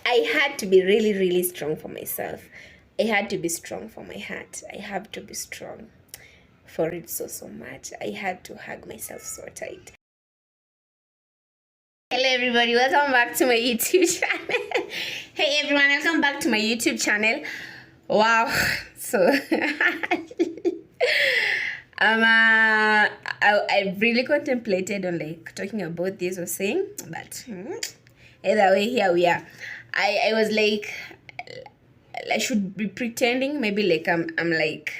I had to be really, really strong for myself. I had to be strong for my heart. I have to be strong for it so much. I had to hug myself so tight. Hello everybody, welcome back to my YouTube channel. Hey everyone, welcome back to my YouTube channel. Wow, so I really contemplated on like talking about this or saying, but either way, here we are. I was like, I should be pretending maybe like I'm like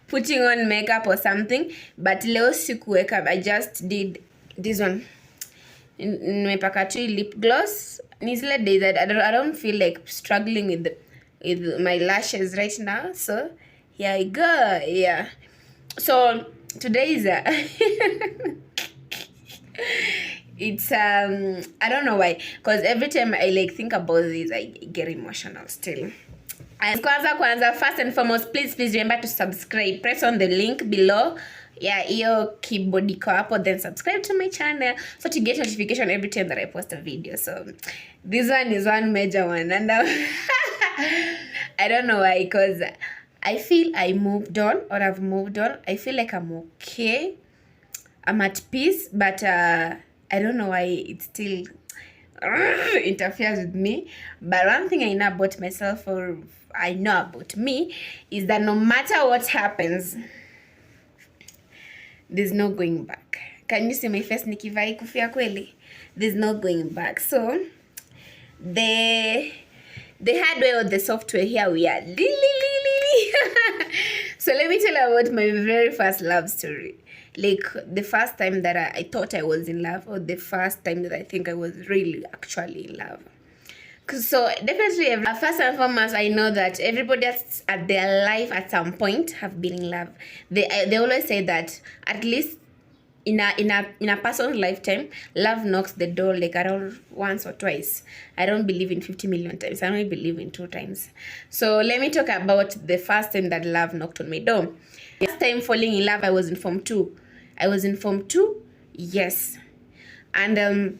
putting on makeup or something, but leo sikuweka. I just did this one. Nimepaka tu lip gloss. Ni zile days that I don't feel like struggling with my lashes right now, so here I go. Yeah, so today is it's I don't know why, because every time I like think about this I get emotional still. And kwanza, first and foremost, please remember to subscribe. Press on the link below. Yeah, hiyo keyboard iko hapo, then subscribe to my channel so to get notification every time that I post a video. So this one is one major one, and I don't know why, because I feel I moved on, or I've moved on. I feel like I'm okay, I'm at peace, but I don't know why it still interferes with me. But one thing I know about myself, or I know about me, is that no matter what happens, there's no going back. Can you see my face nikivai kufia kweli? There's no going back. So the hardware or the software, here we are. So let me tell you about my very first love story. Like the first time that I thought I was in love, or the first time that I think I was really actually in love. So definitely, first and foremost, I know that everybody at their life at some point have been in love. They always say that at least in a person's lifetime, love knocks the door like around once or twice. I don't believe in 50 million times. I only believe in 2 times. So let me talk about the first time that love knocked on my door. First time falling in love, I was in Form 2. I was in Form 2, yes, and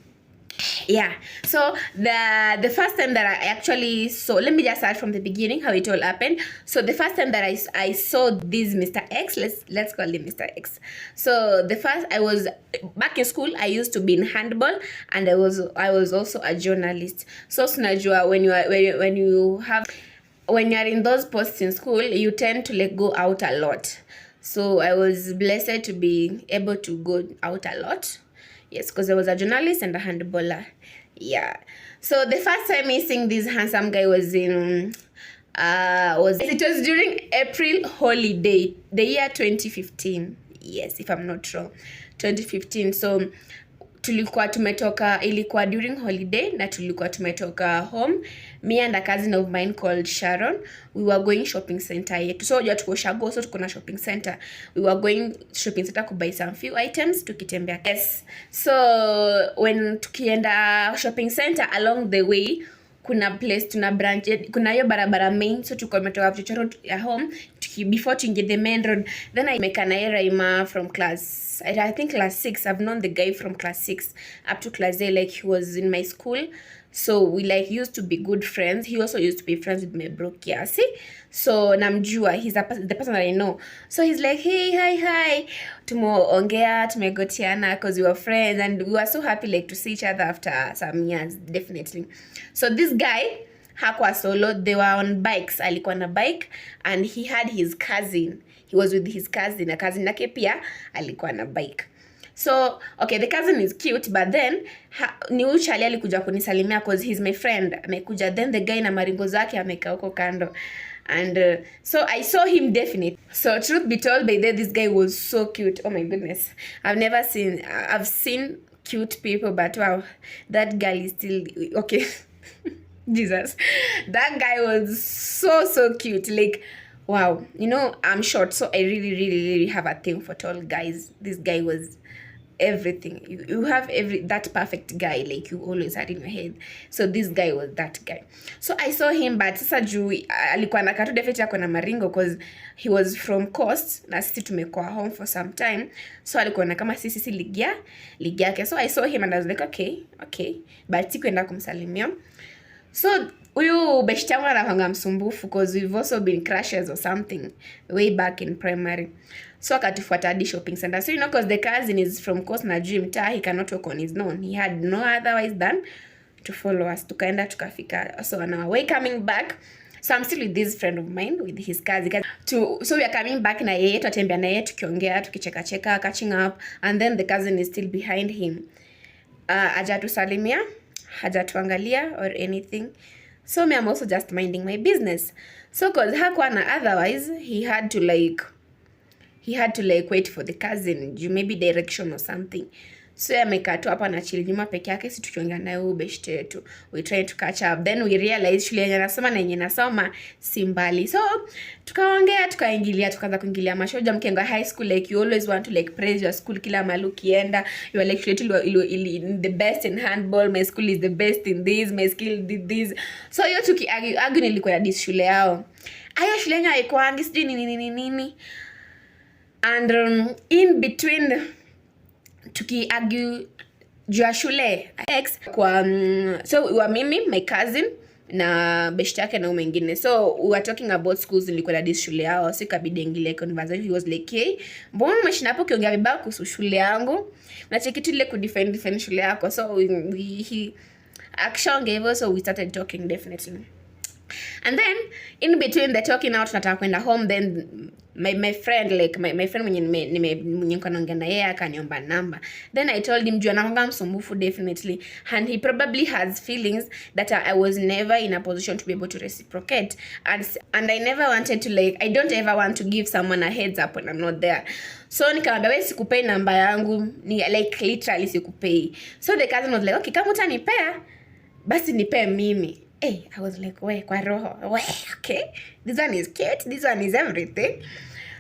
yeah. So the first time that I actually saw, let me just start from the beginning how it all happened. So the first time that I saw this Mr. X, let's call him Mr. X. So the first, I was back in school. I used to be in handball, and I was also a journalist. So unajua when you are in those posts in school, you tend to like go out a lot. So I was blessed to be able to go out a lot. Yes, because I was a journalist and a handballer. Yeah. So the first time I seeing this handsome guy was in it was during April holiday, the year 2015. Yes, if I'm not wrong. 2015. So tulikuwa tumetoka, ilikuwa during holiday na tulikuwa tumetoka home, me and a cousin of mine called Sharon. We were going shopping center yetu. So jua tuko Shago, so tuko na shopping center. We were going shopping center to buy some few items tukitembea. Yes. So when tukienda shopping center, along the way kuna place tuna branch, kuna hiyo barabara main, so tuko tumetoka vichochoro ya home before tuingie the main road. Then I met Raima from class, I think class 6. I've known the guy from class 6 up to class 8, like he was in my school. So we like used to be good friends. He also used to be friends with my bro Kiasi. So namjua, he's the person that I know. So he's like, hey, hi. Tumeongea, tumegotiana because we were friends, and we were so happy like to see each other after some years, definitely. So this guy hakuwa solo, they were on bikes. Alikuwa na bike, and he had his cousin. He was with his cousin. Na cousin yake pia alikuwa na bike. So, okay, the cousin is cute, but then ni huyu chali alikuja kunisalimia because he's my friend. Amekuja, then the guy na maringo zake amekaa huko kando. And so I saw him definitely. So truth be told, by then this guy was so cute. Oh my goodness. I've seen cute people, but wow, that girl is still okay. Jesus. That guy was so cute. Like, wow. You know, I'm short, so I really have a thing for tall guys. This guy was everything. You have that perfect guy like you always had in your head. So this guy was that guy. So I saw him, but sasa juu alikuwa na katu definitely ako na maringo because he was from Coast na sisi tumekuwa home for some time. So alikuwa na kama sisi ligia yake. So I saw him and I was like okay. But sikuenda kumsalimia. So huyu beshte yangu anafanga msumbufu because we've also been crushes or something way back in primary. So akatufuata hadi shopping center. So because the cousin is from Coast na Jim Ta, he cannot walk on his own. He had no otherwise than to follow us. Tukaenda tukafika. So on our way coming back, so I'm still with this friend of mine with his cousin. So we are coming back na yeye, tutembea na yeye tukiongea, tukicheka catching up, and then the cousin is still behind him. Hajatusalimia, hajatuangalia or anything. So me, I'm also just minding my business. So cause hakuwa na otherwise, he had to wait for the cousin, maybe direction or something. So amekaa tu hapa na chill nyuma peke yake, si tukiongea naye ubeshte yetu. We try to catch up. Then we realize shule yenye nasoma na yenye nasoma si mbali. So tukaongea, tukaanza kuingilia mashoja mkenga high school, like you always want to like praise your school kila mahali ukienda. You are like the best in handball, my school is the best in this, my skill did this. So hiyo tukiargue nilikuwa ya dis shule yao. Aya shule yenye haikuangi sijui nini. And in between tukiargue juu ya shule ex kwa so we were mimi, my cousin na beshte yake na mwingine. So we were talking about schools nilikuwa na dis shule yao. So ikabidi ingile conversation. He was like, "Hey, mbona umeshinda hapo ukiongea vibaya kuhusu shule yangu? Unacheki tu ile kudefend shule yako." So he action gave us, so we started talking definitely. And then in between the talking out nataka kwenda home, then my friend like my friend mwenye kanaongea na yeye akaniomba number. Then I told him juu anaanga msumbufu definitely, and he probably has feelings that I was never in a position to be able to reciprocate, and I never wanted to like, I don't ever want to give someone a heads up when I'm not there. So nikamwambia wewe sikupei namba yangu, ni like literally sikupei. So the cousin was like, okay, kama utanipea basi nipe mimi. Hey, I was like, we kwa roho, okay, this one is cute, this one is everything.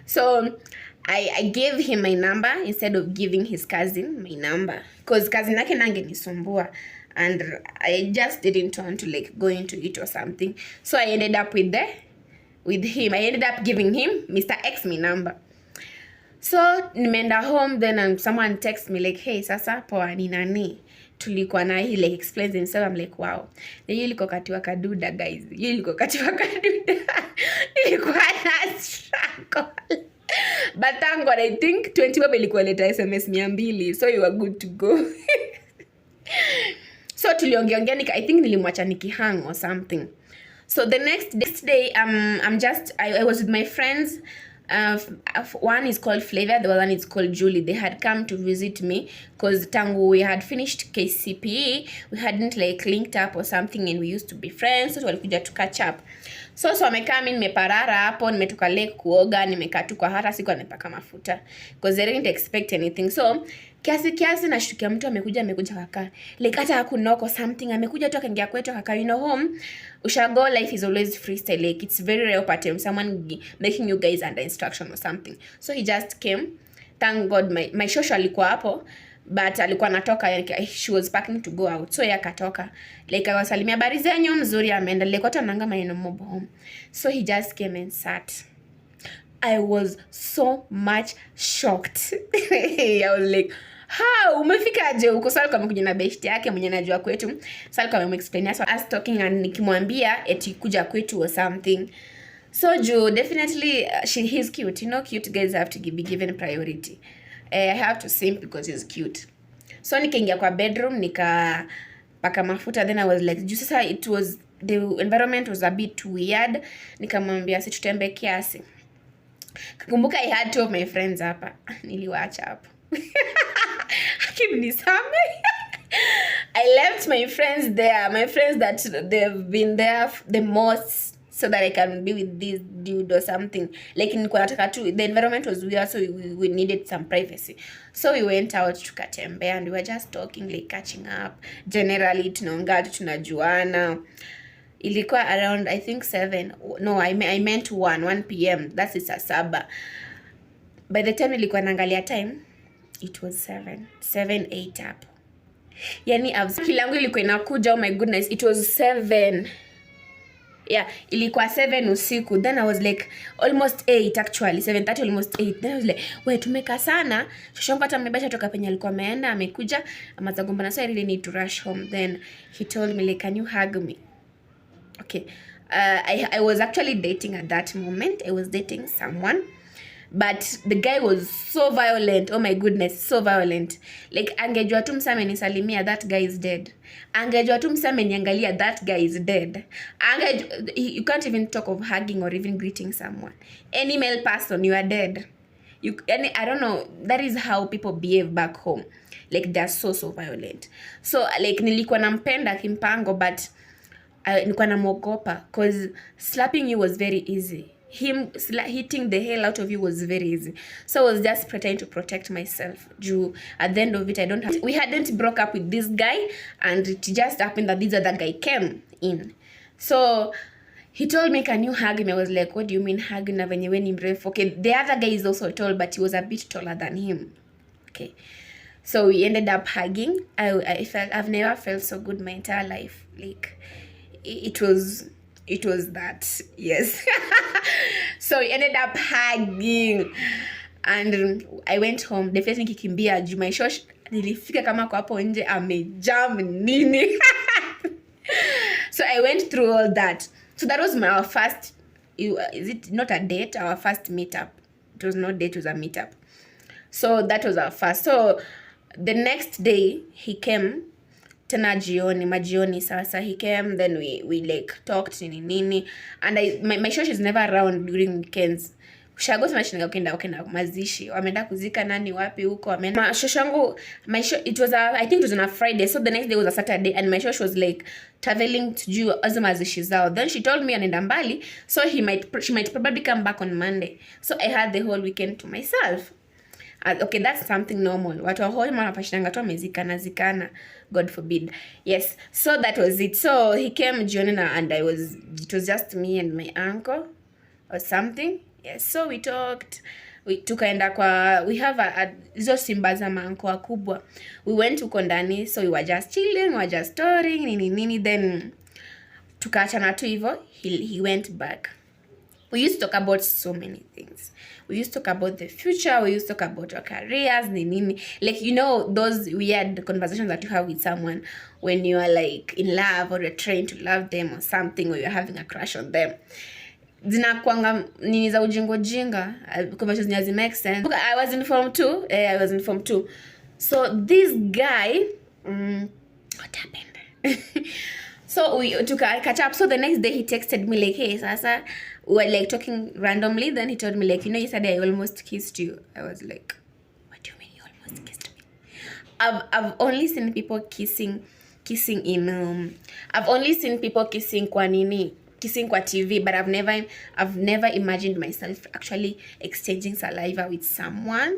So I gave him my number instead of giving his cousin my number, because cousin yake nange nisumbua, and I just didn't want to like go into it or something. So I ended up with him. I ended up giving him Mr. X my number. So nimeenda home, then someone text me like, hey, sasa poa ni nani? Tulikuwa na he like explains himself. I'm like, wow. Na hiyo ilikuwa katiwa kaduda guys. Hiyo ilikuwa katiwa kaduda. Ilikuwa na struggle. But thank God, I think 20 bob ilikuwa leta SMS 200. So you were good to go. So tuliongea I think nilimwacha nikihang or something. So the next day I was with my friends. One is called Flavia, the other one is called Julie. They had come to visit me because tangu we had finished KCPE, we hadn't like linked up or something, and we used to be friends, so walikuja to catch up. So wamekaa mimi nimeparara hapo, nimetoka lake kuoga, nimekaa tu kwa hata siku nimepaka mafuta because they didn't expect anything. So kiasi nashtukia mtu amekuja kaka, like hata hakunoko something, amekuja tu akaingia kwetu kaka, you know, home ushago, life is always freestyle, like it's very rare part time someone making you guys under instruction or something. So he just came. Thank God my shosho alikuwa hapo, but alikuwa natoka, she was packing to go out, so yakatoka like akawasalimia habari zenyu mzuri, ameenda like watu ananga maneno mob home. So he just came and sat. I was so much shocked. I was like, how umefika aje huko? Sasa kama kuja na best yake mwenye najua kwetu. Sasa kama explain so us talking, and nikimwambia eti kuja kwetu or something. So Joe definitely he's cute. You know, cute guys have to be given priority. I have to simp because he's cute. So nikaingia kwa bedroom nikapaka mafuta, then I was like, juu sasa the environment was a bit weird. Nikamwambia si tutembe kiasi. Kumbuka I had two of my friends hapa. Niliwaacha hapo. I left my friends there. My friends that they've been there the most, so that I can be with this dude or something. Like in Kuataka, the environment was weird, so we needed some privacy. So we went out to Katembe and we were just talking, like catching up. Generally, tunaongea, tunajuana. Ilikuwa around, I think 7. No, I meant 1 p.m. That's it, saba. By the time ilikuwa naangalia time, it was 7, 8 up. Yani kilangu ilikuwa inakuja, oh my goodness, it was 7. Yeah, ilikuwa 7 usiku. Then I was like almost 8 actually, 7:30 almost 8. Then I was like, we tumeka sana. Shoshangu hata amebasha toka penye alikuwa ameenda, amekuja, amazagombana, so I really need to rush home. Then he told me like, can you hug me? Okay. I was actually dating at that moment. I was dating someone. But the guy was so violent. Oh my goodness, so violent. Like, angejua tu msame nisalimia, that guy is dead. Angejua tu msame niangalia, that guy is dead. You can't even talk of hugging or even greeting someone. Any male person, you are dead. I don't know, that is how people behave back home. Like, they're so violent. So like, nilikuwa nampenda kimpango, but nilikuwa namogopa because slapping you was very easy. Him hitting the hell out of you was very easy. So I was just pretending to protect myself. At the end of it, we hadn't broke up with this guy, and it just happened that this other guy came in. So he told me, can you hug me? I was like, what do you mean hug na venye we ni mrefu? Okay, the other guy is also tall, but he was a bit taller than him. Okay, so we ended up hugging. I've never felt so good my entire life. Like, it was that, yes. So we ended up hugging, and I went home. Definitely kikimbia juu my shosh nilifika kama kwa hapo nje amejam nini. So I went through all that. So that was our first, is it not a date, our first meetup. It was not date, it was a meetup. So that was our first. So the next day he came tena majioni sasa. He came, then we like talked nini, and my shosh is never around during weekends. Ushago tunashinga ukenda mazishi, wameenda kuzika nani wapi huko, wameenda shoshangu. It was I think it was on a Friday, so the next day was a Saturday, and my shosh was like traveling to do azo mazishi zao. Then she told me anaenda mbali, so she might probably come back on Monday. So I had the whole weekend to myself. Okay, that's something normal. Watu wa hoi wanapashanga tu zikana, God forbid. Yes, so that was it. So he came jioni and it was just me and my uncle or something. Yes, so we talked. Tukaenda kwa, we have hizo simba za manko wakubwa. We went huko ndani, so we were just chilling, we were just storing nini, then tukaachana tu hivyo. He went back. We used to talk about so many things. We used to talk about the future. We used to talk about our careers, nini. Like, you know, those weird conversations that you have with someone when you are like in love, or you're trying to love them or something, or you're having a crush on them. Zinakuanga nini za ujinga conversations doesn't make sense. I was informed too. So this guy, what happened? So we took a catch up. So the next day he texted me like, hey, Sasa, we were like talking randomly. Then he told me like, you know, yesterday I almost kissed you. I was like, what do you mean you almost kissed me? I've only seen people kissing in I've only seen people kissing kwa TV, but I've never imagined myself actually exchanging saliva with someone.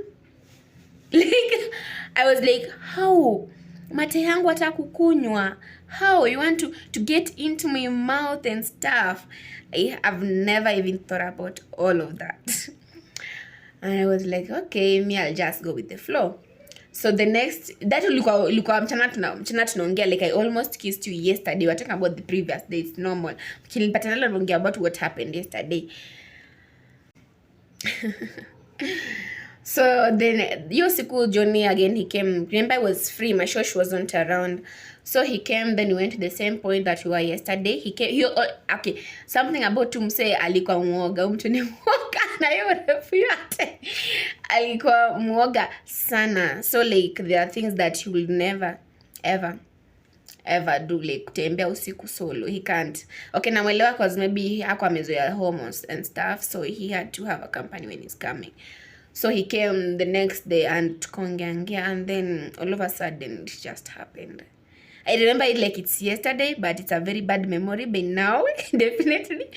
Like, I was like, how? Mate yangu hata kukunywa. How? You want to get into my mouth and stuff? I've never even thought about all of that. And I was like, okay, I'll just go with the flow. So the next, that ulikuwa mchana tunaongea, like I almost kissed you yesterday. We're talking about the previous day. It's normal. Kilipata nalo tunaongea about what happened yesterday. So then hiyo siku Johnny again he came. Remember I was free, my shosh wasn't around. So he came, then we went to the same point that we were yesterday. He came, okay, something about tumse alikuwa muoga, mtu ni muoga na hiyo refu yote. Alikuwa muoga sana. So like there are things that he will never ever do, like kutembea usiku solo. He can't. Okay, namwelewa cause maybe hakuwa amezoea hormones and stuff, so he had to have a company when he's coming. So he came the next day and tukaongea, and then all of a sudden it just happened. I remember it like it's yesterday, but it's a very bad memory by now, definitely.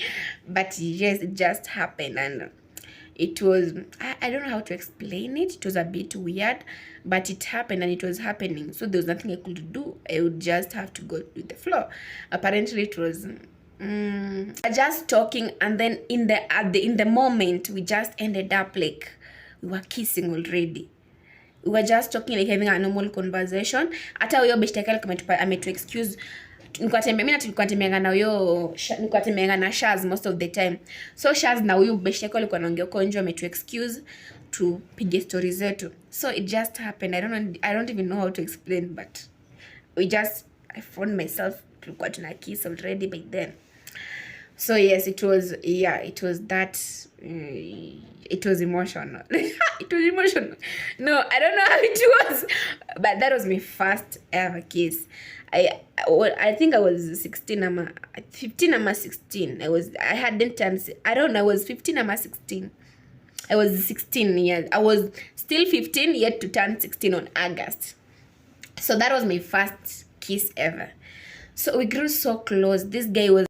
But yes, it just happened, and it was, I don't know how to explain it. It was a bit weird, but it happened and it was happening. So there was nothing I could do. I would just have to go with the flow. Apparently it was just talking, and then in the moment we just ended up like we were kissing already. we were just talking like having a normal conversation. Hata huyo beshte yake ametu excuse nilikuwa tembeanga na huyo nilikuwa tembeanga na Shaz most of the time. So Shaz na huyo beshte yake alikuwa anaongea huko nje, ametu excuse to pige stories zetu. So it just happened. I don't even know how to explain, but I found myself tulikuwa tuna kiss already by then. So yes, it was that it was emotional. It was emotional. No, I don't know how it was, but that was my first ever kiss. I think I was 16 or 15 or 16. I hadn't turned, I don't know, I was 15 or 16. I was 16 years. I was still 15 yet to turn 16 on August. So that was my first kiss ever. So we grew so close. This guy was...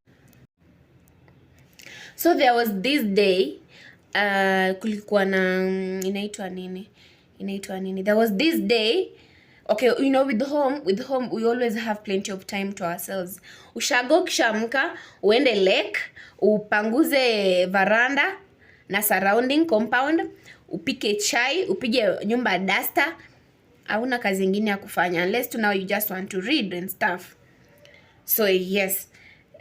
So there was this day, kulikuwa na inaitwa nini? There was this day, okay, you know, with home we always have plenty of time to ourselves. Ushago kishamka, uende lake, upanguze veranda na surrounding compound, upike chai, upige nyumba duster. Hauna kazi nyingine ya kufanya unless now you just want to read and stuff. So yes,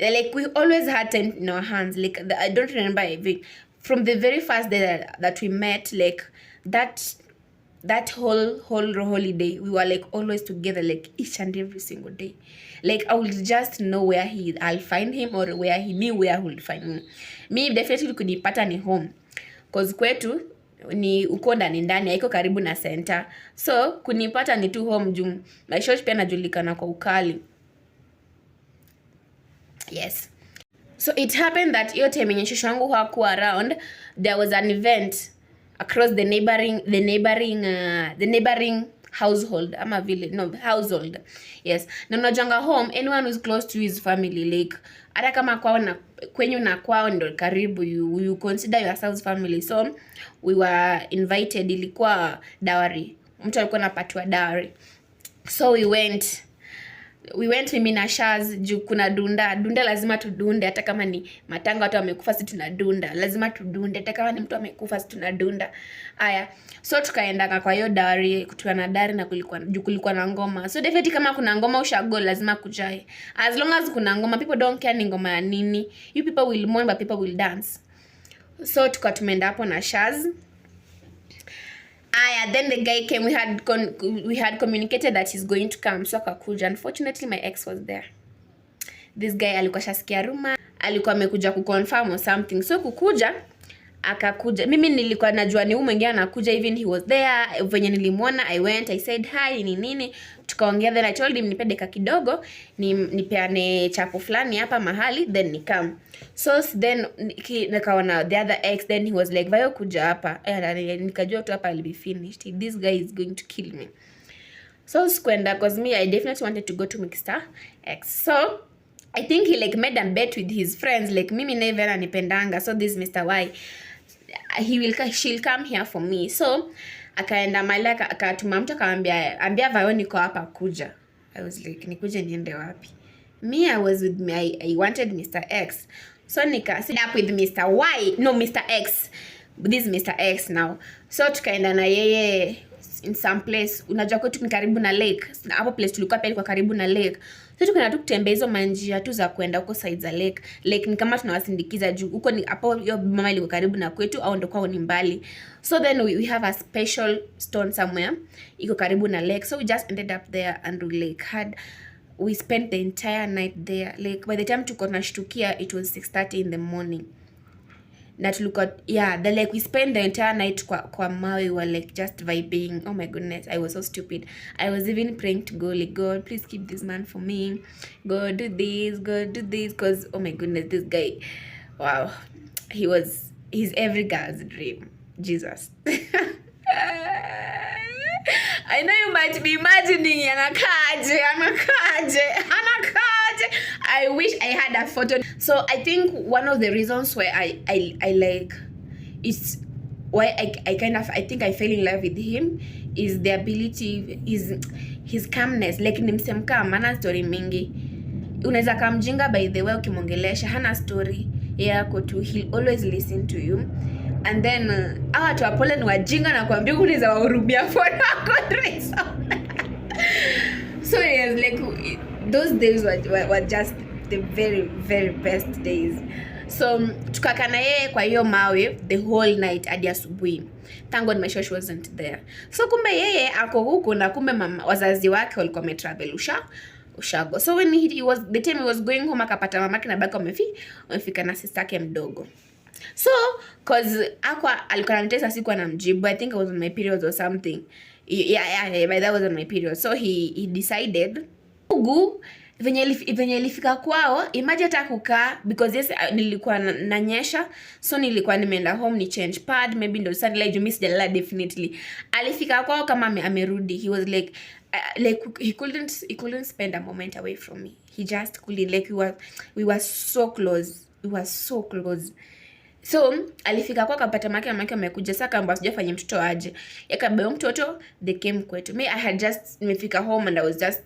like we always had time in our hands. Like I don't remember even from the very first day that we met, like that whole holiday, we were like always together, like each and every single day. Like I would just know where I'll find him, or where he knew where I would find me. Me definitely kunipata ni home, cause kwetu ni uko ndani haiko karibu na center. So kunipata ni tu home juu maisha pia najulikana kwa ukali. Yes. So it happened that hiyo time yenye shosho wangu hakuwa around, there was an event across the neighboring household ama village, no, household. Yes. Na unajanga home, anyone who's close to his family, like hata kama kwao na kwenyu na kwao ndo karibu, you consider yourselves family. So we were invited, ilikuwa dowry, mtu alikuwa anapatiwa dowry. So we went mimi na Shaz juu kuna dunda lazima tudunde, hata kama ni matanga watu wamekufa si tunadunda, lazima tudunde, hata kama ni mtu amekufa si tunadunda. Aya, so tukaenda kwa hiyo dowry, kutoka na dowry na kulikuwa na ngoma. So definitely kama kuna ngoma ushago lazima kujae. As long as kuna ngoma, people don't care ni ngoma ya nini. You people will mourn but people will dance. So tumeenda hapo na Shaz. Then the guy came. We had communicated that he's going to come, so akakuja. Unfortunately my ex was there. This guy alikuwa shasikia rumor, alikuwa amekuja kuconfirm or something. So kukuja, akakuja. Mimi nilikuwa najua ni mwingine anakuja, even he was there. Venye nilimwona, I went, I said hi, nini. Tukaongea, then I told him nipe deka kidogo, nipeane chapo fulani hapa mahali, then nikam. So then nikaona the other ex, then he was like, "Vayo kuja hapa." Nikajua tu hapa I'll be finished. This guy is going to kill me. So skwenda, cause me I definitely wanted to go to Mr. X. So I think he like made a bet with his friends, like mimi never anipendanga, so this Mr. Y, she'll come here for me. So akaenda mali akatuma mtu akamwambia Vayo niko hapa kuja. I was like, nikuje niende wapi? Me, I was with me, I wanted Mr. X. So nika sit up with Mr. Y, no Mr. X. This is Mr. X now. So tukaenda na yeye in some place. Unajua kwetu ni karibu na lake. Hapo place tulikuwa pia ilikuwa karibu na lake. So tukaenda tu kutembea hizo manjia tu za kwenda huko side za lake. Lake ni kama tunawasindikiza juu. Huko ni hapo hiyo mama ilikuwa karibu na kwetu au ndo kwao ni mbali. So then we have a special stone somewhere iko karibu na lake. So we just ended up there and we spent the entire night there. Like by the time tuko nashtukia it was 6:30 in the morning. Na tulikuwa we spent the entire night kwa mawe, we were like just vibing. Oh my goodness, I was so stupid. I was even praying to God, like, God, please keep this man for me. God, do this, because oh my goodness, this guy, wow, he's every girl's dream. Jesus. I know you might be imagining anakaje. I wish I had a photo. So I think one of the reasons why I like is why I think I fell in love with him is the ability, his calmness. Like nimsemka hana story mingi. Unaweza kamjinga by the way ukimwongelesha, hana story yako tu, he'll always listen to you. and then hawa watu wa Poland wajinga na kuambia unaweza wahurumia for no reason. So it was like those days were just the very very best days. So tukakaa na yeye kwa hiyo mawe the whole night hadi asubuhi. Thank God my shosh wasn't there. So kumbe yeye ako huko na kumbe wazazi wake walikuwa wametravel ushago. So when he was the time he was going home akapata mamake na baba wamefika na sister yake mdogo. So cause akwa alikuwa anatesa siku anamjibu. I think I was on my period or something. Yeah, by that was on my period. So he decided ugu venye ilifika kwao, imagine hata kukaa because yes nilikuwa nanyesha, so nilikuwa nimeenda home ni change pad, maybe ndo sunlight you miss the light definitely. Alifika kwao kama amerudi, he was like he couldn't spend a moment away from me. He just couldn't, like we were so close. So alifika kwa kapata make amekuja saka ambapo sijafanya mtoto aje. Yakabeba mtoto they came kwetu. Me I had just nimefika home and I was just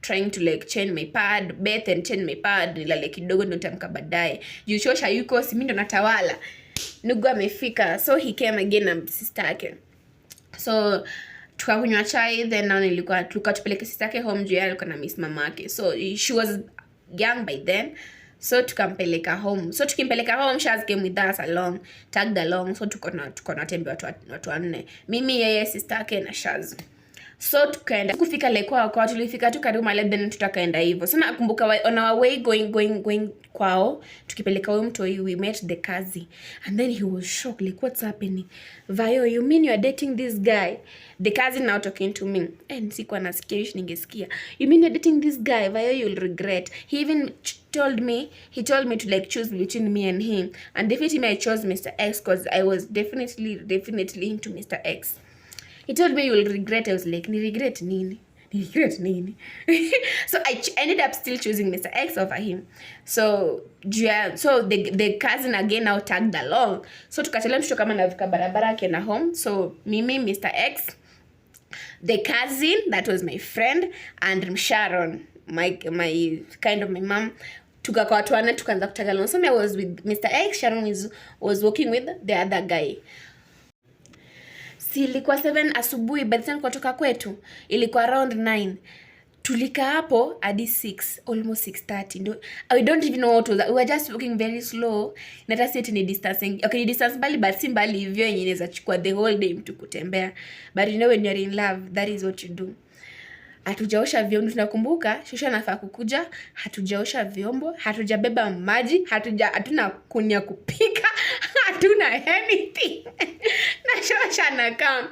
trying to like change my pad, bath and change my pad, nilale kidogo ndo nitamka baadaye. Jushosha yuko si mimi ndo natawala. Nugu amefika, so he came again na sister yake. So tukakunywa chai, then now nilikuwa tukatupeleka sister yake home juu alikuwa na miss mamake. So she was young by then. So tukampeleka home. So tukimpeleka home, Shaz came with us along, tagged along. So tuko na tembe watu wanne. Mimi, yeye, sister yake na Shaz. So tukaenda kufika like kwao tulifika tu karibu mali then tutakaenda hivyo. So nakumbuka on our way going kwao tukipeleka huyo mtu we met the kazi and then he was shocked like what's happening. Vayo, you mean you are dating this guy? The cousin now talking to me and sikuwa nasikia hiyo ningesikia. You mean you're dating this guy? Vayo, you'll regret. He even told me to like choose between me and him, and definitely I chose Mr. X because I was definitely into Mr. X. He told me you will regret. I was like, ni regret nini? So I ended up still choosing Mr. X over him. So the cousin again now tagged along. So tukachelewa mtoto kama nafika barabara akienda home. So mimi, Mr. X, the cousin that was my friend, and Sharon, my kind of my mom, tukakaa watu wanne tukaanza kutag along. So I was with Mr. X, Sharon was walking with the other guy. Ilikuwa 7 asubuhi, by the time kutoka kwetu ilikuwa around 9. Tulika hapo hadi 6, almost 6:30. I don't even know what was that. We were just walking very slow. Nata set ni distancing. Okay, distance mbali but si mbali hivyo yenye inaweza chukua the whole day mtu kutembea. But you know when you're in love, that is what you do. Hatujaosha vyombo, tunakumbuka shosha nafaa kukuja, hatujaosha vyombo, hatujabeba maji, hatuna kunya kupika, hatuna anything. Na shosha na come.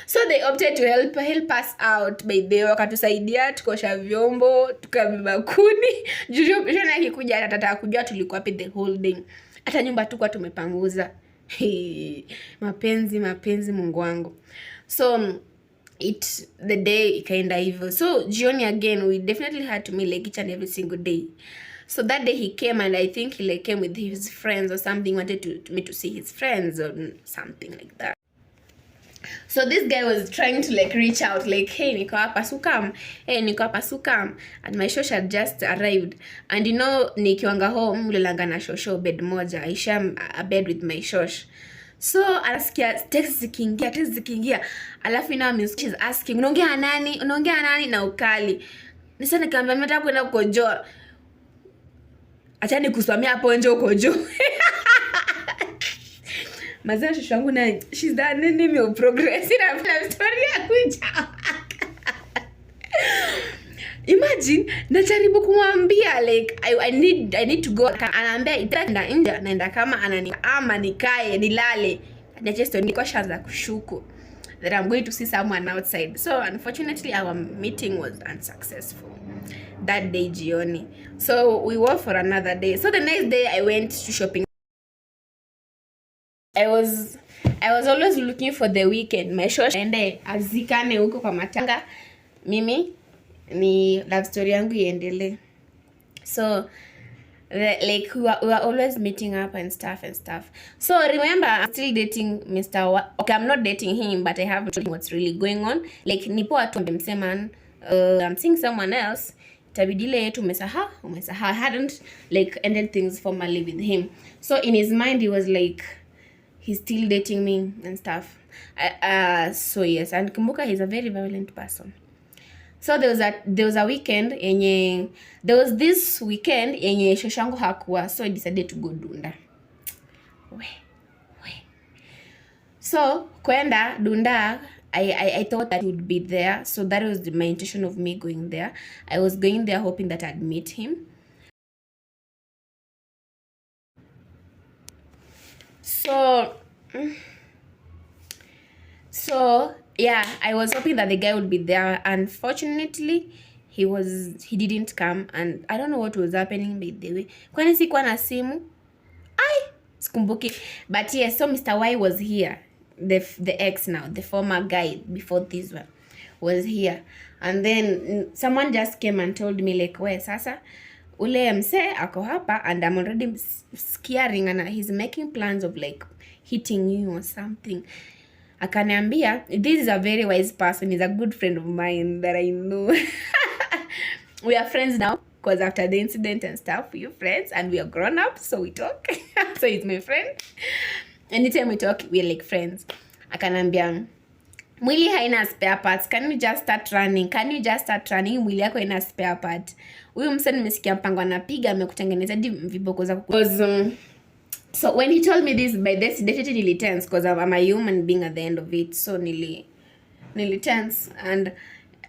So they opted to help us out by the way, wakatusaidia tukaosha vyombo, tukabeba kuni. Juju shosha akikuja atataka kujua tulikuwa wapi the whole day. Hata nyumba tu kwa tumepanguza. Mapenzi Mungu wangu. So the day ikaenda hivyo. So jioni again we definitely had to meet like each and every single day. So that day he came and I think he like came with his friends or something, wanted me to see his friends or something like that. So this guy was trying to like reach out like, hey, niko hapa sukam, and my shosh had just arrived. And you know nikiwanga home mlelanga na shosho bed moja, I share a bed with my shosh. So anasikia text zikiingia alafu ina she's asking unaongea nani na ukali. Nisa nikamwambia nataka kwenda kukojoa. Acha nikusomea hapo nje ukojoa. Mazao shosho yangu na she's done name of progress ina story ya kuja. Imagine najaribu kumwambia like I need to go. Anaambia itaenda nje naenda kama ama nikae nilale. Na just niko shaza kushuku that I'm going to see someone outside. So unfortunately our meeting was unsuccessful that day jioni. So we were for another day. So the next day I went to shopping. I was always looking for the weekend. My shosh ende azikane huko kwa matanga. Mimi ni love story yangu iendelee. So like we were always meeting up and stuff. So remember I'm still dating Mr. Okay, I'm not dating him but I have told him what's really going on. Like nipo atu msema I'm seeing someone else. Tabidile yetu umesaha. I hadn't like ended things formally with him. So in his mind he was like he's still dating me and stuff. So yes, and kumbuka he's a very violent person. So there was a weekend yenye, there was this weekend yenye shoshangu hakuwa, so I decided to go Dunda. So kwenda Dunda, I thought that he would be there, so that was my intention of me going there. I was going there hoping that I'd meet him. So yeah, I was hoping that the guy would be there. Unfortunately, he didn't come, and I don't know what was happening by the way. Kwani sikuwa na simu? Sikumbuki. But yes, so Mr. Y was here. The ex now, the former guy before this one was here. And then someone just came and told me like, we sasa ule mse ako hapa and I'm already scaring and he's making plans of like hitting you or something. Akaniambia, this is a very wise person. He's a good friend of mine that I know. We are friends now because after the incident and stuff, we are friends and we are grown up, so we talk. So he's my friend. Anytime we talk, we're like friends. Akaniambia, mwili haina spare parts. Can you just start running? Mwili yako haina spare part. Huyu mse nimesikia mpango anapiga amekutengeneza viboko za so when he told me this, by this definitely nili tense because I'm a human being at the end of it. So nili tense, and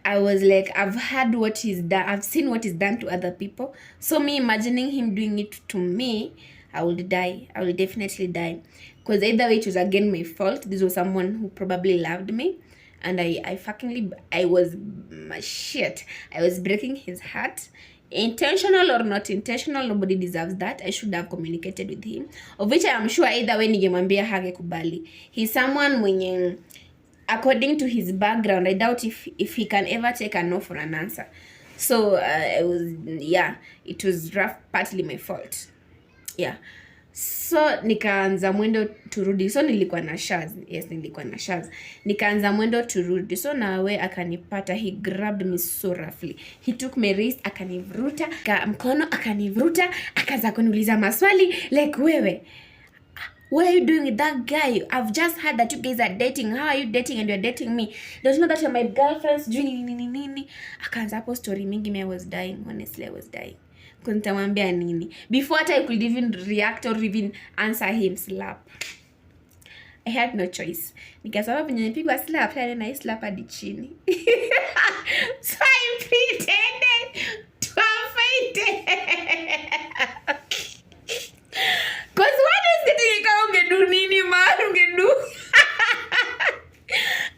I was like, I've heard what he's done, I've seen what he's done to other people. So me imagining him doing it to me, I would die. I will definitely die. Because either way, it was again my fault. This was someone who probably loved me. And I was breaking his heart. Intentional or not intentional, nobody deserves that. I should have communicated with him. Of which I am sure either way ningemwambia hangekubali. He's someone mwenye, according to his background, I doubt if he can ever take a no for an answer. So it was rough, partly my fault. Yeah. So nikaanza mwendo turudi. So nilikuwa na Shaz. Yes, nilikuwa na Shaz. Nikaanza mwendo turudi. So nawe akanipata. He grabbed me so roughly. He took my wrist, akanivuruta, mkono akanivuruta, akaanza kuniuliza maswali like, wewe, what are you doing with that guy? I've just heard that you guys are dating. How are you dating and you're dating me? Don't you know that you're my girlfriends? Nini. Akaanza hapo story mingi. I was dying. Honestly, I was dying. Nitamwambia nini? Before I could even react or even answer him, slap. I had no choice. Nikasema venye nipigwa slap, tena na slap hadi chini. So I pretended to fight. Cause what is it ungedu nini ungedu?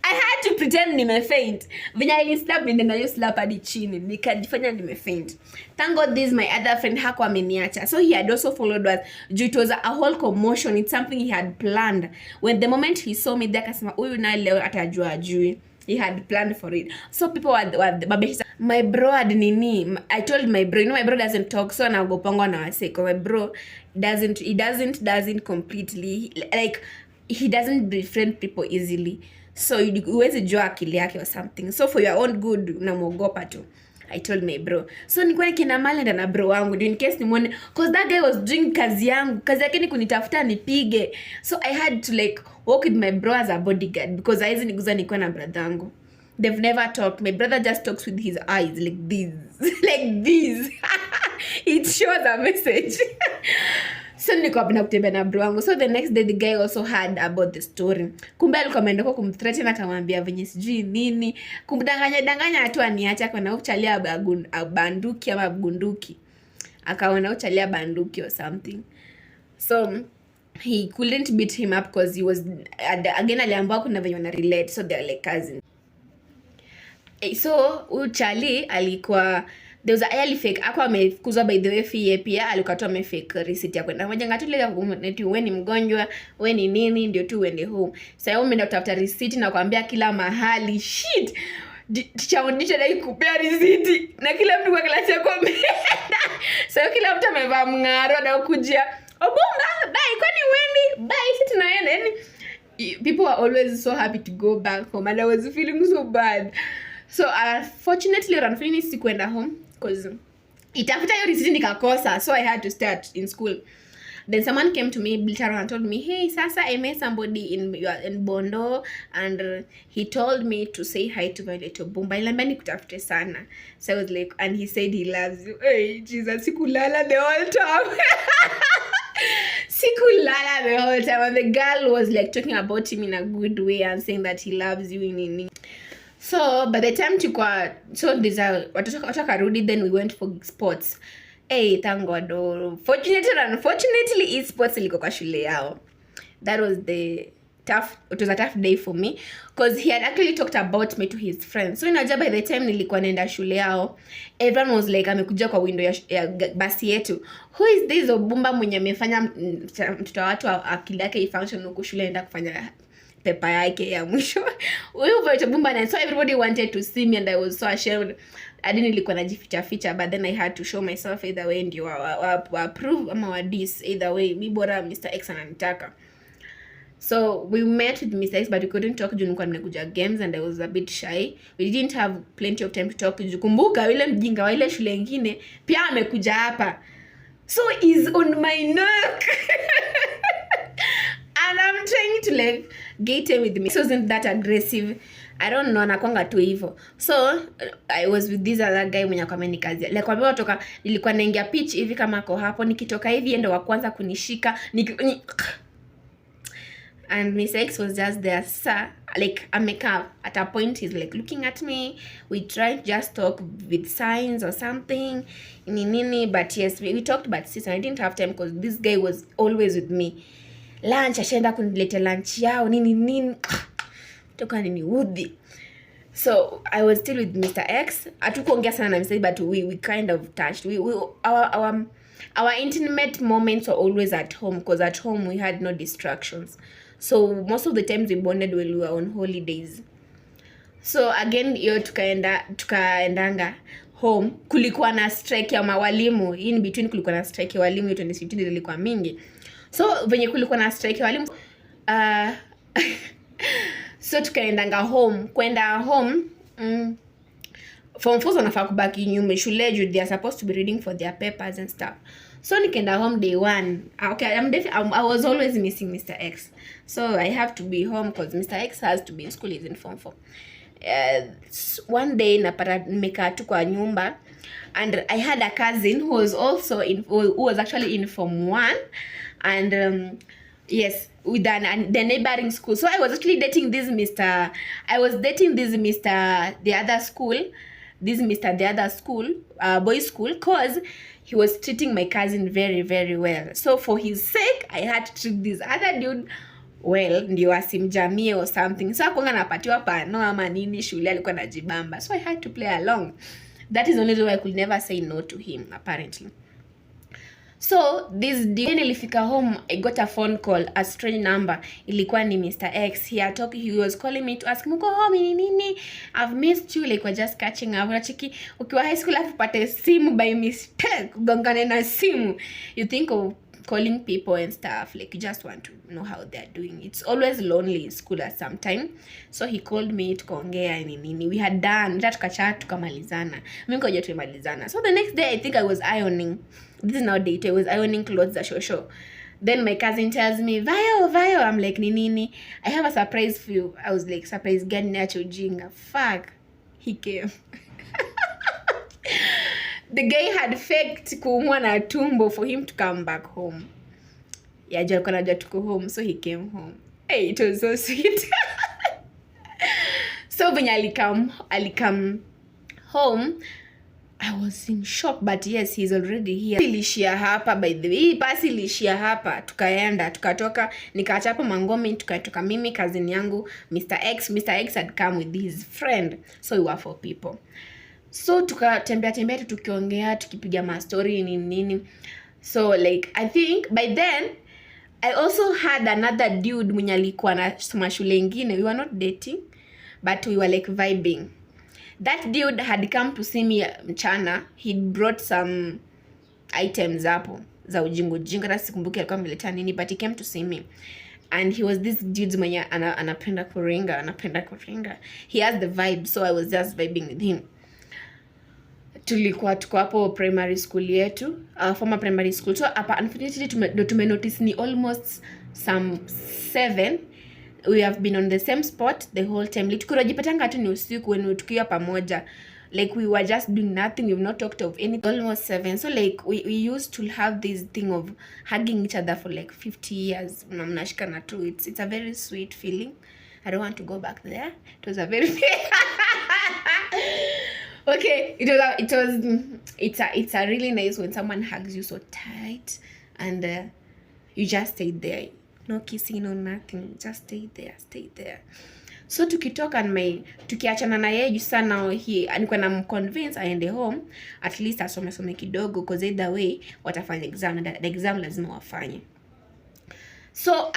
I had to pretend nimefaint. Venye nilislap na hiyo slap hadi chini. Nikajifanya nimefaint. Thank God this my other friend hakuwa ameniacha. So he had also followed us. It was a whole commotion. It's something he had planned. When the moment he saw me there, akasema huyu na leo atajua ajui. He had planned for it. So people were my bro had nini. I told my bro, my bro doesn't talk, so naogopangwa na wase. My bro doesn't completely, like, he doesn't befriend people easily. So uwezi jua akili yake or something. So for your own good, unamuogopa tu. I told my bro. So nilikuwa nikienda Malenda na bro wangu in case nimuone, cause that guy was doing kazi yangu. Kazi yake ni kunitafuta nipige. So I had to like walk with my bro as a bodyguard because haizi niguza nikiwa na brother wangu. They've never talked. My brother just talks with his eyes like this. Like this. It shows a message. So nilikuwa napenda kutembea na bro wangu. So the next day the guy also heard about the story. Kumbe alikuwa ameenda kwa kumthreaten, akamwambia venye sijui nini. Kumdanganya tu aniacha kwa na uchalia banduki ama bunduki. Akaona uchalia banduki or something. So he couldn't beat him up because he was again aliambiwa kuna venye wana relate, so they are like cousins. So uchali alikuwa there was a fake akwa amefukuzwa by the way fee pia alikuwa tu amefake receipt ya kwenda moja ngatule eti wewe ni mgonjwa, wewe ni nini ndio tu uende home. Sasa umeenda kutafuta receipt na kuambia kila mahali shit. Chaonisha dai kupea receipt na kila mtu kwa klasi yako ameenda. So kila mtu amevaa mngaro na kujia obonga dai kwani wendi bye sisi tunaenda. Yani people were always so happy to go back home and I was feeling so bad. So fortunately Ranfini sikuenda home because itafuta hiyo receipt nikakosa, so I had to start in school. Then someone came to me later on and told me, hey, Sasa, I met somebody in Bondo, and he told me to say hi to Violet Obumba. Ilambia nikutafute sana. So I was like, and he said he loves you. Hey, Jesus, sikulala the whole time. Sikulala the whole time. And the girl was like talking about him in a good way and saying that he loves you in. So by the time these are watoto karudi, then we went for sports. Hey, thank God. Fortunately and unfortunately, sports iliko kwa shule yao. That was it was a tough day for me because he had actually talked about me to his friends. So unajua by the time nilikuwa naenda shule yao, everyone was like amekuja kwa window ya basi yetu. Who is this Obumba mwenye amefanya mtoto watu akili yake ifunction huko shule enda kufanya pepa yake ya mwisho. Huyo Violet Obumba, and so everybody wanted to see me and I was so ashamed. I didn't nilikuwa najificha, but then I had to show myself either way, ndio wa approve ama wa dis, either way mi bora Mr. X ananitaka. So we met with Mr. X, but we couldn't talk juu nilikuwa nimekuja games and I was a bit shy. We didn't have plenty of time to talk. Kumbuka yule mjinga wa ile shule nyingine pia amekuja hapa, so he's on my neck. And I'm trying to like get him with me. He wasn't that aggressive. I don't know, nakwanga tu hivyo. So I was with this other guy mwenye kwa meni kazi. Like kwa toka nilikuwa naingia pitch hivi kama ako hapo, nikitoka hivi ndo wa kwanza kunishika. And Miss X was just there, sir. Like at a point he's like looking at me. We tried just talk with signs or something. But yes, we talked, but sis, I didn't have time because this guy was always with me. Lunch, ashaenda kunileta lunch yao nini toka nini udhi. So I was still with Mr. X. Hatukuongea sana na Mr. but we kind of touched. Our intimate moments were always at home because at home we had no distractions. So most of the times we bonded when we were on holidays. So again hiyo tukaendanga home, kulikuwa na strike ya mawalimu. In between kulikuwa na strike ya walimu 2015 ilikuwa mingi. So venye kulikuwa na strike ya walimu so tukaendanga home. Kwenda home form 4 wanafaa kubaki nyume shule juu they are supposed to be reading for their papers and stuff. So nikaenda home day 1. Okay, I was always missing Mr. X. So I have to be home because Mr. X has to be in school. He's in form 4. One day napata nimekaa tu kwa nyumba and I had a cousin who was also who was actually in form 1 and yes, with the neighboring school. So I was actually dating this Mr. The other school, boys school, cause he was treating my cousin very, very well. So for his sake, I had to treat this other dude well, ndio asimjamie or something. So akwanga napatiwa pano ama nini shule alikuwa najibamba. So I had to play along. That is the only reason I could never say no to him, apparently. So this day nilifika home, I got a phone call, a strange number. Ilikuwa ni Mr. X. He was calling me to ask, "Muko home nini? I've missed you." Like we're just catching up. Unachiki ukiwa high school afu pate simu by mistake, gongane na simu. You think of calling people and stuff, like you just want to know how they're doing. It's always lonely in school at some time. So he called me tukaongea nini. We had done tukachat tukamalizana. Mimi ngoja tumalizana. So the next day I think I was ironing. This is now date. I was ironing clothes za shosho. Then my cousin tells me, Vayo. I'm like, nini. I have a surprise for you. I was like, surprise gani nacho jinga. Fuck. He came. The guy had faked kuumwa na tumbo for him to come back home. Yeah, alikuwa anajua tuko home, so he came home. Hey, it was so sweet. So when alikam home, I was in shock, but yes, he's already here. Ilishia hapa, by the way. Basi ilishia hapa. Tukaenda, tukatoka, nikachapa mangome, tukatoka mimi, cousin yangu, Mr. X. Mr. X had come with his friend. So we were 4 people. So tukatembea tukiongea, tukipiga ma story nini. So like I think by then I also had another dude mwenye alikuwa na shule nyingine. We were not dating, but we were like vibing. That dude had come to see me mchana. He brought some items hapo za ujinga na sikumbuki alikuwa ameleta nini, but he came to see me. And he was this dude mwenye anapenda kuringa. He has the vibe, so I was just vibing with him. tulikuwa tuko hapo primary school yetu, former primary school. So hapa unfortunately tume notice ni almost some 7 we have been on the same spot the whole time. Like tukirojipatanga tu ni usiku when tukiwa pamoja, like we were just doing nothing, we've not talked of anything. Almost 7. So like we used to have this thing of hugging each other for like 50 years. Mnashikana tu. It's a very sweet feeling. I don't want to go back there. It was a very okay, it's a really nice when someone hugs you so tight and you just stay there. No kissing, no nothing. Just stay there. So tukitoka tukiachana na yeye sana, alikuwa na convince aende home at least asome kidogo, because either way watafanya exam, the exam lazima wafanye. So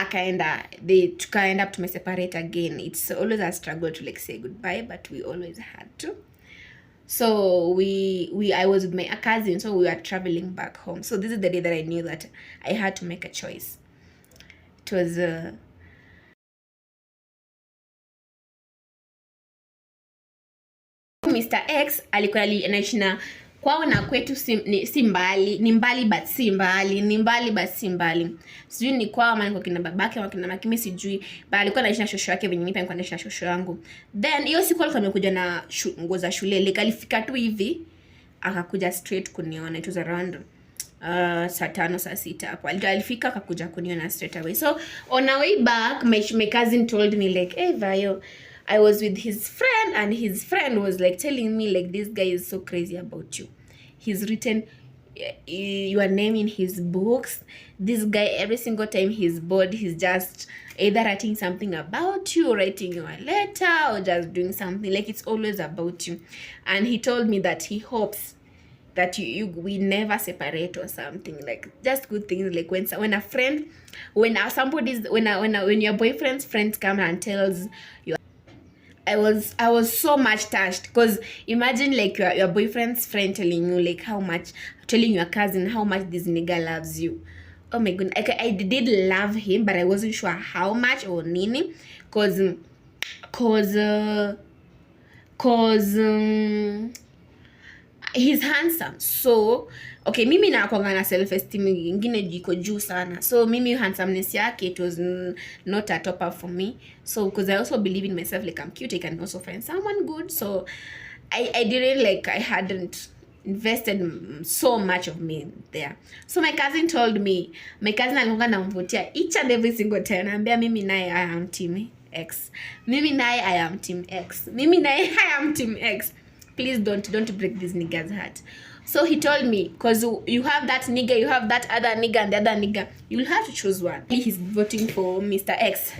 tukaenda tumeseparate again. It's always a struggle to like say goodbye, but we always had to. So I was with my cousin, so we were traveling back home. So this is the day that I knew that I had to make a choice. It was Mr. X alikuwa anaishi na kwao na kwetu si mbali, ni mbali but si mbali, ni mbali but si mbali. Sijui ni kwao ama kwa kina babake au kina makimi sijui, but alikuwa anaishi na shosho yake venye mimi pia nilikuwa naishi na shosho yangu. Then hiyo siku alikuwa amekuja na nguo za shule, like alifika tu hivi akakuja straight kuniona. It was around saa 5 saa 6 hapo. Alifika akakuja kuniona straight away. So on our way back my cousin told me like, "Hey Vayo, I was with his friend and his friend was like telling me like, this guy is so crazy about you. He's written your name in his books. This guy, every single time he's bored, he's just either writing something about you, writing you a letter, or just doing something. Like it's always about you." And he told me that he hopes that we never separate or something, like just good things. Like when your boyfriend's friends come and tells you, I was so much touched, because imagine like your boyfriend's friend telling you like telling your cousin how much this nigga loves you. Oh my goodness, I did love him, but I wasn't sure how much or nini, cause he's handsome. So okay, mimi nakwanga na self esteem ingine jiko juu sana, so mimi handsomeness yake it was not a top up for me. So because I also believe in myself, like I'm cute, I can also find someone good. So I didn't like, I hadn't invested so much of me there. So my cousin told me, my cousin alikuwa anamvutia each and every single time, anambia mimi naye I am team X, mimi naye I am team X, mimi naye I am team X. Please don't break this nigga's heart. So he told me, because you have that nigga, you have that other nigga, and the other nigga, you'll have to choose one. He's voting for Mr. X.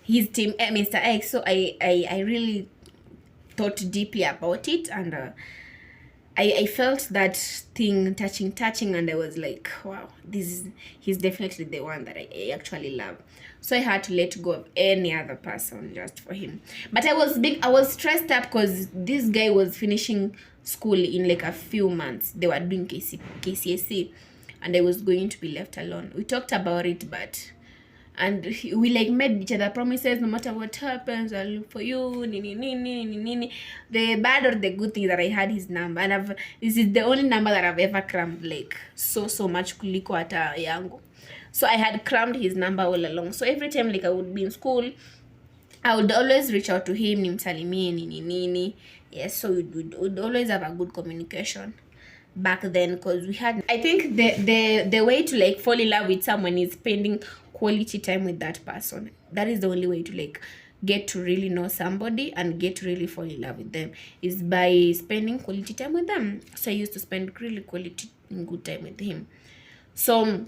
He's team Mr. X. So I really thought deeply about it, and I felt that thing touching, and I was like, wow, he's definitely the one that I actually love. So I had to let go of any other person just for him. But I was stressed up because this guy was finishing school in like a few months. They were doing KCSE, and I was going to be left alone. We talked about it, and we like made each other promises, no matter what happens, I'll look for you, nini. The bad or the good thing that I had his number, and this is the only number that I've ever crammed like so much kuliko hata yangu. So I had crammed his number all along. So every time like I would be in school, I would always reach out to him, nimsalimie nini. Yes, so we would always have a good communication back then, because we had, I think the way to like fall in love with someone is spending quality time with that person. That is the only way to like get to really know somebody and get to really fall in love with them, is by spending quality time with them. So I used to spend really quality good time with him. So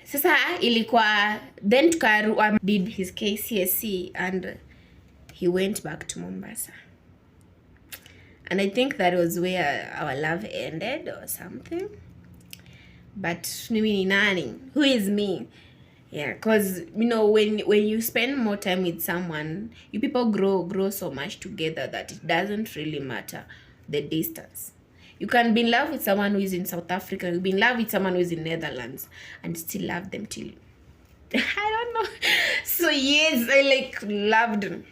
sasa ilikuwa then did his KCSE and he went back to Mombasa, and I think that was where our love ended or something. But mimi ni nani? Who is me? Yeah, because you know, when you spend more time with someone, you people grow so much together that it doesn't really matter the distance. You can be in love with someone who is in South Africa, you be in love with someone who is in Netherlands, and still love them till I don't know. So yes, I like loved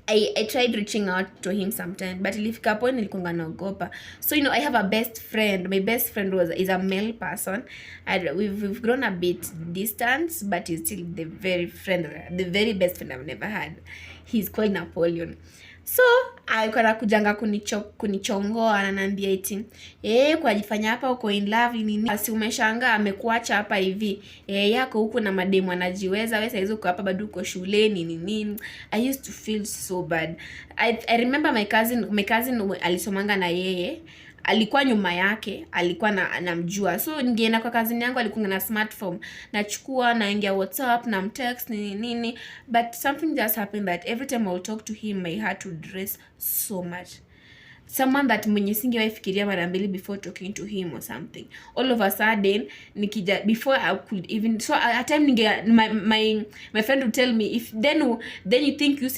I tried reaching out to him sometime, but ilifika point nilikuwa naogopa. So I have a best friend. My best friend is a male person, and we've grown a bit distance, but he's still the very best friend I've never had. He's called Napoleon. So alikuwa kujanga kunichongoa, ananiambia eti kwa jifanya hapa uko in love nini, asi umeshanga amekuacha hapa hivi, yako huko na mademu anajiweza, wewe saizo uko hapa bado uko shuleni nini. I used to feel so bad. I remember my cousin alisomanga na yeye, alikuwa nyuma yake, alikuwa anamjua. So ningeenda kwa cousin yangu, alikuwa na smartphone, nachukua naingia WhatsApp na mtext nini, but something just happened that every time I would talk to him my heart would race so much. Someone that mwenye singewahi fikiria mara mbili before talking to him or something. All of a sudden nikija, before I could even, so at time my friend would tell me, if then you think you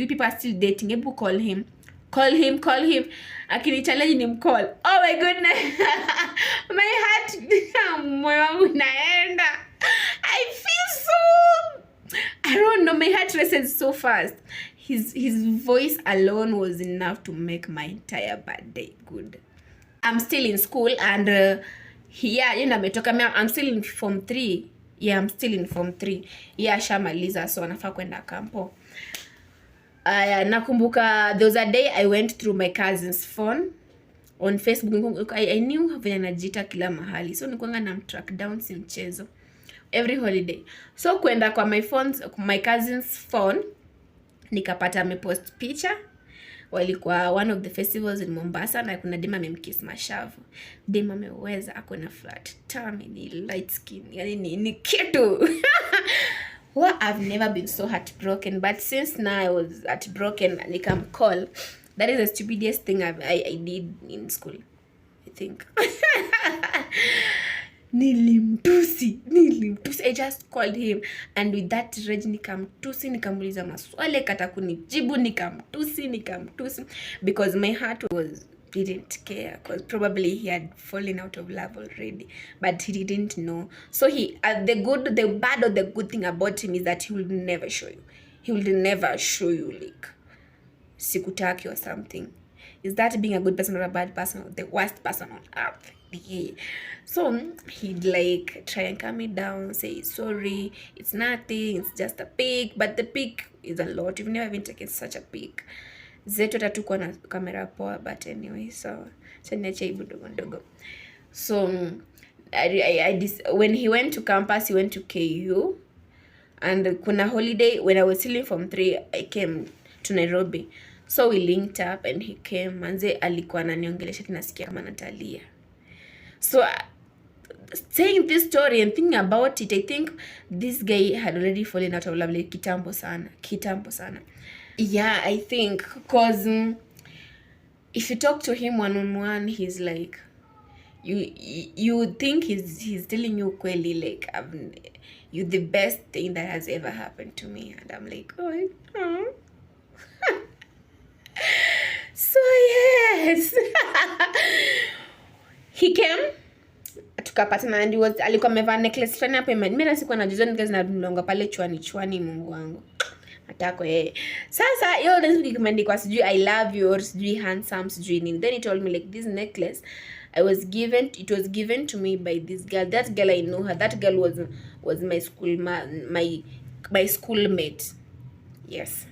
people are still dating, hebu call him. Akini challenge ni mcall. Oh my goodness. My heart, moyo wangu naenda. I feel so, I don't know, my heart races so fast. His voice alone was enough to make my entire bad day good. I'm still in school, and ametoka, I'm still in form 3. Yeah, I'm still in form 3. Yeah, shamaliza, so anafaa kwenda kampo. Nakumbuka there was a day I went through my cousin's phone on Facebook. I knew vile anajiita kila mahali, so nilikuwa na track down si mchezo every holiday. So kwenda kwa my cousin's phone, nikapata amepost picha, walikuwa one of the festivals in Mombasa, na kuna dema amemkiss mashavu. Dema ameweza, ako na flat tummy, ni light skin, yani ni kitu. Well, I've never been so heartbroken, but since now I was heartbroken, nikam call. That is the stupidest thing I did in school, I think. Nilimtusi. I just called him, and with that rage nikamtusi, nikamuliza maswali, kata kunijibu, nikamtusi, because my heart didn't care, because probably he had fallen out of love already, but he didn't know. So the bad or the good thing about him is that he will never show you like sikutaki or something. Is that being a good person or a bad person, or the worst person on earth? Yeah. So he'd like try and calm me down, say sorry, it's nothing, it's just a pic, but the pic is a lot. You've never even taken such a pic. Zetu tatukuwa na kamera poa, but anyway, so chaniacha ibu dogo. So when he went to campus, he went to KU, and kuna holiday when I was still in form 3, I came to Nairobi. So we linked up and he came, manze alikuwa ananiongelesha, tunasikia kama Natalia. So saying this story and thinking about it, I think this guy had already fallen out of love like kitambo sana. Yeah, I think, because if you talk to him one-on-one, he's like, you think he's telling you kweli, like, you're the best thing that has ever happened to me, and I'm like, oh. So yes. He came, tukapatana, and alikuwa amevaa necklace fulani hapo. Mimi na sikuwa najua necklace na mlongo pale chwani, Mungu wangu. Atako sasa hiyo ndio nikimeandikwa sijui I love you or sijui handsome sijui nini. Then he told me like, this necklace it was given to me by this girl. That girl I know her. That girl was my my schoolmate. Yes.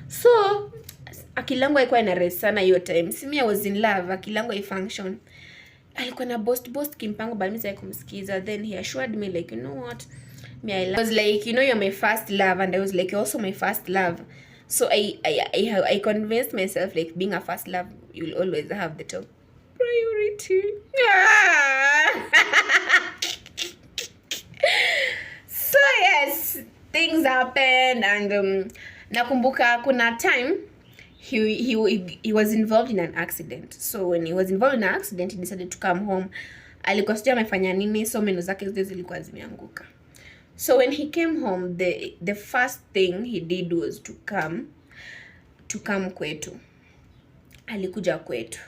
So akilangu haikuwa ina race sana hiyo time. Simi I was in love, akilangu I function. Alikuwa na boast kimpango, but mimi sikumsikiza. Then he assured me like, you know what, I was like, you're my first love, and I was like, you're also my first love. So I convinced myself like, being a first love, you'll always have the top priority. So yes, things happened, and nakumbuka kuna time he was involved in an accident. So when he was involved in an accident, he decided to come home. Alikuwa sijui amefanya nini, so meno zake zote zilikuwa zimeanguka. So when he came home, the first thing he did was to come kwetu. Alikuja kwetu.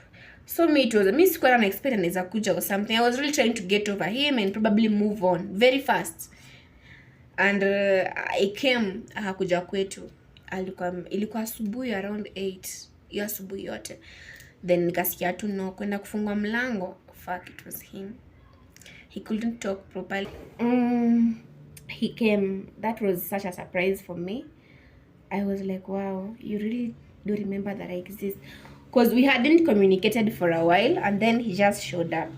So me sikuwa na expect anaweza kuja or something. I was really trying to get over him and probably move on very fast. And I came, akakuja kwetu. ilikuwa asubuhi around 8 hiyo asubuhi yote, then nikasikia tu no kwenda kufungua mlango. Fuck, it was him. He couldn't talk properly. He came. That was such a surprise for me. I was like, wow, you really do remember that I exist, because we hadn't communicated for a while, and then he just showed up.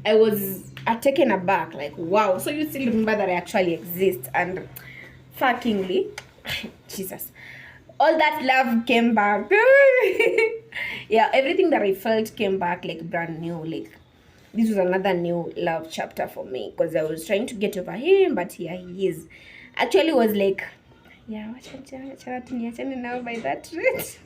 I was taken aback, like, wow, so you still remember that I actually exist. And fuckingly, Jesus, all that love came back. Yeah, everything that I felt came back like brand new. Like, this was another new love chapter for me, because I was trying to get over him, but here he is. Actually was like, yeah, niachane now by that rate.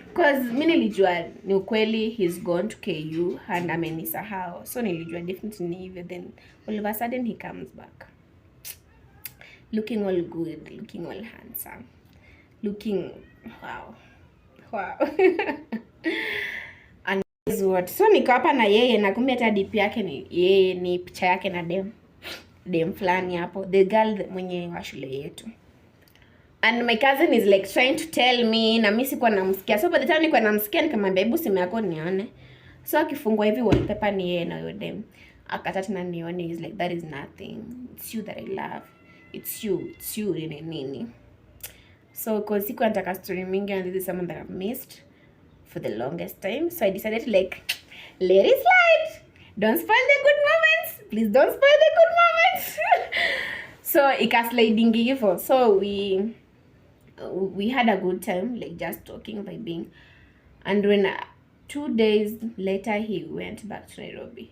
Because mi nilijua ni ukweli he's gone to KU and amenisahau, so nilijua definitely ni hivyo. Then all of a sudden he comes back looking all good, looking all handsome, looking wow and what. So niko hapa na yeye na kumbe hata DP yake ni yeye, ni picha yake na dem fulani hapo, the girl mwenye wa shule yetu. And my cousin is like trying to tell me, na mimi sikuwa namsikia. So by the time nilikuwa namsikia nikamwambia hebu simu yako nione. So akifungua hivi wallpaper ni yeye na yule dem. Akatata na nione, is like that is nothing. It's you that I love. It's you nini. So because sikuwa nataka story mingi, and this is someone that I've missed for the longest time. So I decided to like let it slide. Don't spoil the good moments. Please don't spoil the good moments. So ikasliding hivyo. So we had a good time, like just talking, vibing. And when 2 days later he went back to Nairobi,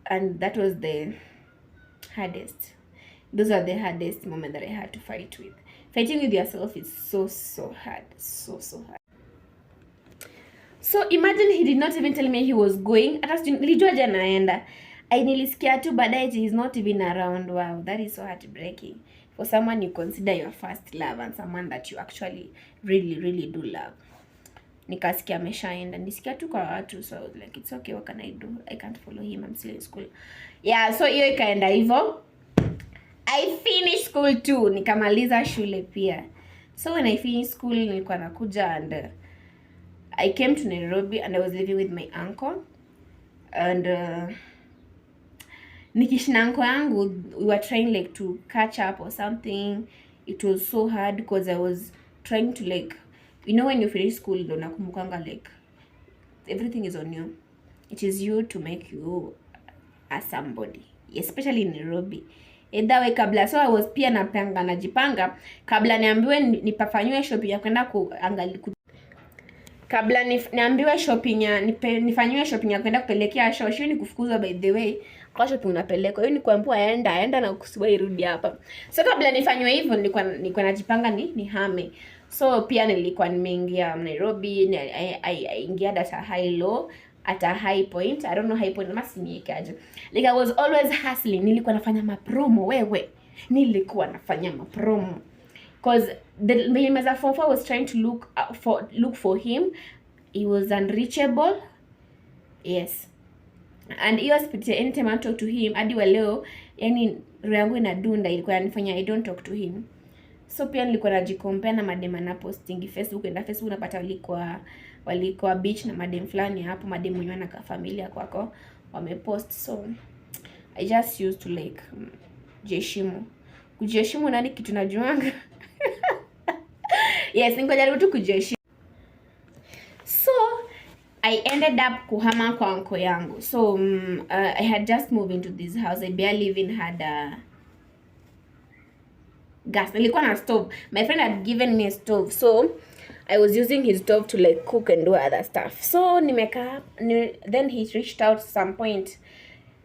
and that was the hardest. Those are the hardest moments that I had to fight with. Fighting with yourself is so hard, so hard. So imagine he did not even tell me he was going. Hata nilijua jana naenda. Nilisikia tu baadaye he is not even around. Wow, that is so heartbreaking for someone you consider your first love and someone that you actually really do love. Nikasikia ameshaenda. Nisikia tu kwa watu, so I was like, it's okay, what can I do? I can't follow him, I'm still in school. Yeah, so hiyo ikaenda hivyo. I finished school too, nikamaliza shule pia. So when I finished school nilikuwa nakuja, and I came to Nairobi and I was living with my uncle. And nikiishi na uncle yangu, we were trying like to catch up or something. It was so hard because I was trying to like, you know, when you finish school ndo nakumbukanga like everything is on you. It is you to make you as somebody, especially in Nairobi. Either way kabla, so I was pia najipanga kabla niambiwe nipafanywe shopping ya kwenda kuangalia, kabla niambiwe shopping ya nifanywe shopping ya kwenda kupelekea show ni kufukuzwa. By the way, kwa shopping unapelekwa, hiyo ni kuambiwa aenda na kusiwa irudi hapa. So kabla nifanywe hivyo nilikuwa najipanga ni hame. So pia nilikuwa nimeingia Nairobi, I ingia at a high low, at a high point. I don't know high point, must niikaje. Like I was always hustling. Nilikuwa nafanya mapromo wewe. Nilikuwa nafanya mapromo. Because the Meza Fofa was trying to look for him. He was unreachable. Yes. And hiyo spirit anytime I talk to him, hadi wa leo, yani roho yangu inadunda, ilikuwa yanifanya I don't talk to him. So pia nilikuwa najikompare na madem na posting Facebook, and Facebook unapata walikuwa beach na madem fulani hapo, madem mwenye na familia kwako wamepost. So I just used to like kujiheshimu nani kitu najuanga. Yes, nikajaribu tu kujiheshimu. So I ended up kuhama kwa uncle yangu. So I had just moved into this house. I barely even had gas. Nilikuwa na stove. My friend had given me a stove, so I was using his stove to like cook and do other stuff. So then he reached out some point,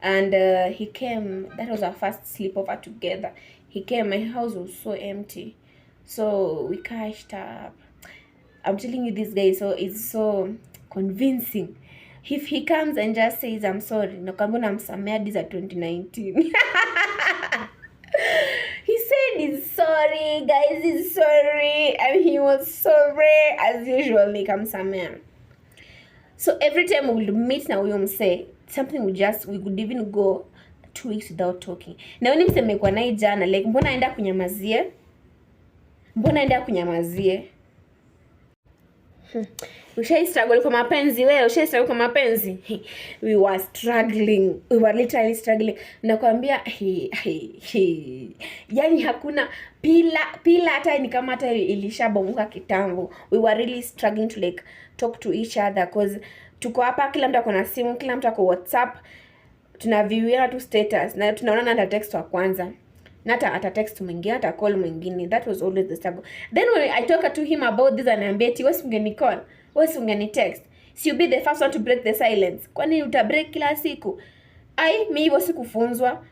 and he came. That was our first sleepover together. He came. My house was so empty, so we cashed up. I'm telling you, this guy is so convincing. If he comes and just says I'm sorry, nakwambia namsamea hadi za 2019. He said he's sorry, guys, he's sorry, and he was sorry as usual. Nikamsamea. So every time we would meet na huyo mse, something we could even go 2 weeks without talking. Na wewe msemekuwa naye jana, like mbona aenda kunyamazie? Mbona aenda kunyamazie? Ushai struggle kwa mapenzi wewe? Ushai struggle kwa mapenzi? We were struggling. We were literally struggling. Nakwambia yani hakuna pila hata ni kama hata ilishabomuka kitambo. We were really struggling to like talk to each other cause tuko hapa, kila mtu ako na simu, kila mtu ako WhatsApp. Tunaviewia tu status na tunaona hata text wa kwanza. Nata ata text mwingine, ata call mwingine. That was always the struggle. Then when I talk to him about this, ananiambia eti wewe ungeni call, wewe ungeni text, so you be the first one to break the silence. Kwani uta break kila siku? Mimi hivyo sikufunzwa.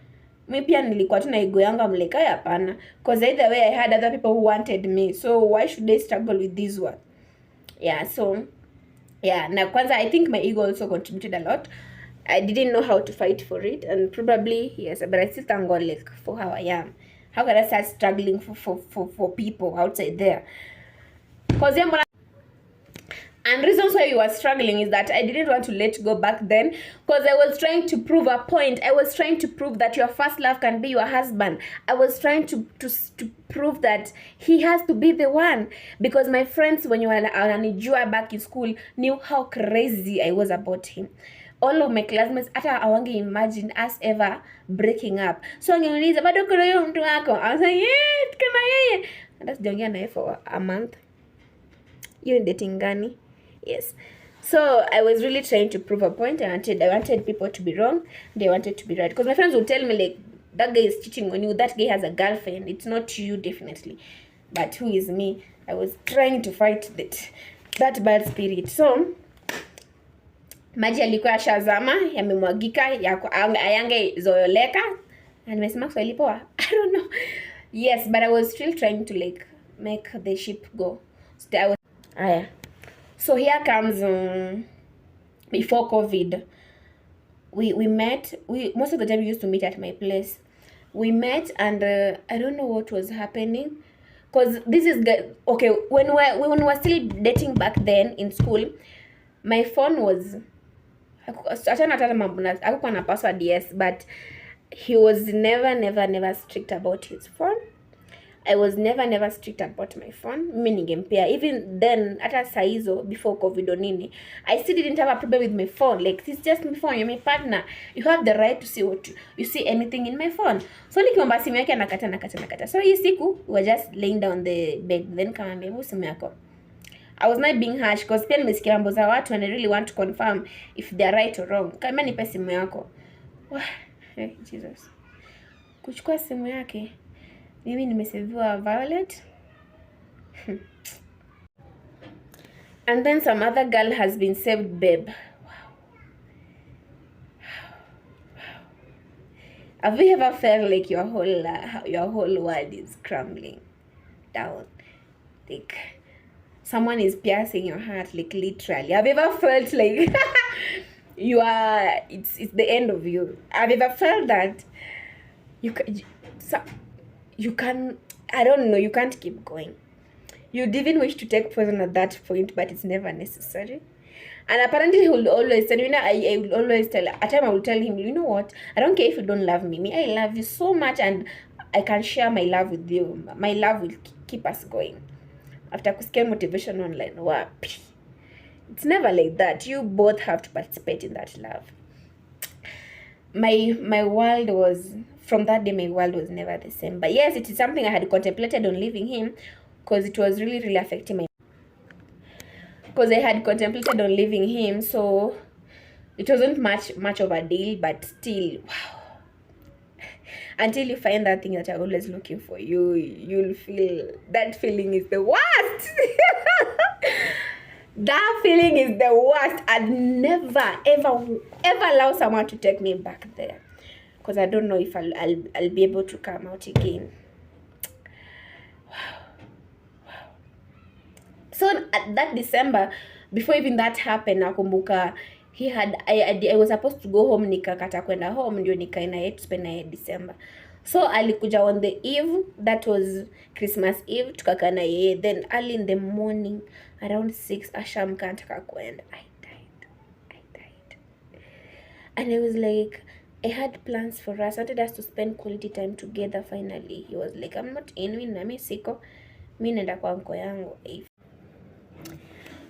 Mimi pia nilikuwa tu na ego yangu, amleka hapana, because either way I had other people who wanted me, so why should I struggle with this one? Yeah, so yeah, na kwanza I think my ego also contributed a lot. I didn't know how to fight for it, and probably yes, but I still thank God like for how I am. How can I start struggling for people outside there? Because and reasons why we were struggling is that I didn't want to let go back then, because I was trying to prove a point. I was trying to prove that your first love can be your husband. I was trying to prove that he has to be the one, because my friends when you were ananijua back in school knew how crazy I was about him. All of my classmates hata hawange imagine us ever breaking up. So angeniuliza bado kuna huyo mtu wako? I was like, yeah, kama yeye. And that's sijaongea naye for a month. You in dating gani? Yes. So I was really trying to prove a point. I wanted people to be wrong. They wanted to be right. Because my friends would tell me like, that guy is cheating on you. That guy has a girlfriend. It's not you, definitely. But who is me? I was trying to fight that bad spirit. So maji alikuwa shazama, yamemwagika, ayange zoyoleka. Na nimesema Kiswahili poa? I don't know. Yes, but I was still trying to like make the ship go. So here comes before COVID. We met. Most of the time we used to meet at my place. We met and I don't know what was happening, because this is okay. When we were still dating back then in school, my phone was hakukuwa na password, yes, but he was never strict about his phone. I was never strict about my phone. Mimi ningempea. Even then, hata saa hizo before COVID or nini, I still didn't have a problem with my phone. Like, it's just my phone, you're my partner. You have the right to see you see anything in my phone. So nikiomba simu yake nakata. So hii siku we were just laying down the bed, then kamwambia simu yako. I was not being harsh because pia nimesikia mambo za watu and I really want to confirm if they are right or wrong. Kama nipe simu yako. Hey, Jesus. Kuchukua simu yake. Mimi nimeseviwa Violet. And then some other girl has been saved, babe. Wow. Have you ever felt like your whole world is crumbling down? Like someone is piercing your heart, like literally. Have you ever felt like it's the end of you? Have you ever felt that you can, I don't know, you can't keep going. You'd even wish to take poison at that point, but it's never necessary. And apparently he will always tell, I will always tell, at time I will tell him, you know what, I don't care if you don't love me. I love you so much and I can share my love with you. My love will keep us going. After kusikia motivation online, wapi. It's never like that. You both have to participate in that love. My world was, from that day, my world was never the same. But yes, it is something I had contemplated on leaving him, because it was really affecting my... Because I had contemplated on leaving him, so it wasn't much of a deal, but still, wow. Until you find that thing that you're always looking for, you'll feel... That feeling is the worst! That feeling is the worst. I'd never, ever allow someone to take me back there. Because I don't know if I'll be able to come out again. Wow. So at that December, before even that happened, nakumbuka I was supposed to go home, nikakata kwenda home, ndio nikae na yeye to spend na December. So alikuja on the eve, that was Christmas Eve, tukakaa na yeye. Then early in the morning, around 6, ashamka nataka kwenda. I died. And I was like, I had plans for us. I wanted us to spend quality time together. Finally, he was like, I'm not in, nami siko, mi nenda kwa uncle yangu.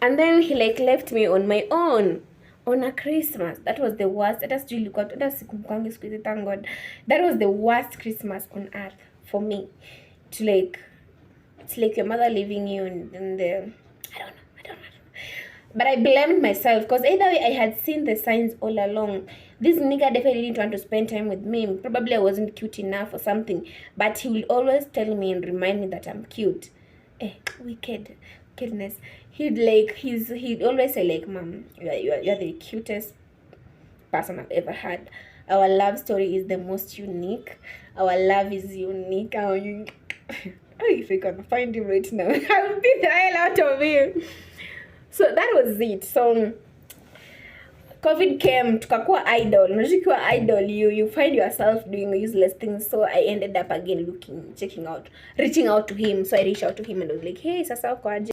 And then he like left me on my own on a Christmas. That was the worst. Thank God. That was the worst Christmas on earth for me. To like, it's like your mother leaving you in the, I don't know. But I blamed myself because either way I had seen the signs all along. This nigga definitely didn't want to spend time with me. Probably I wasn't cute enough or something. But he will always tell me and remind me that I'm cute. Wickedness. He'd always say like, Mom, you're the cutest person I've ever had. Our love story is the most unique. Our love is unique. If I can find him right now, I'll beat the hell out of him. So that was it. So COVID came, tukakuwa idol. Unajikiwa idol, you find yourself doing useless things. So I ended up again reaching out to him. So I reached out to him and I was like, hey, sasa uko aje?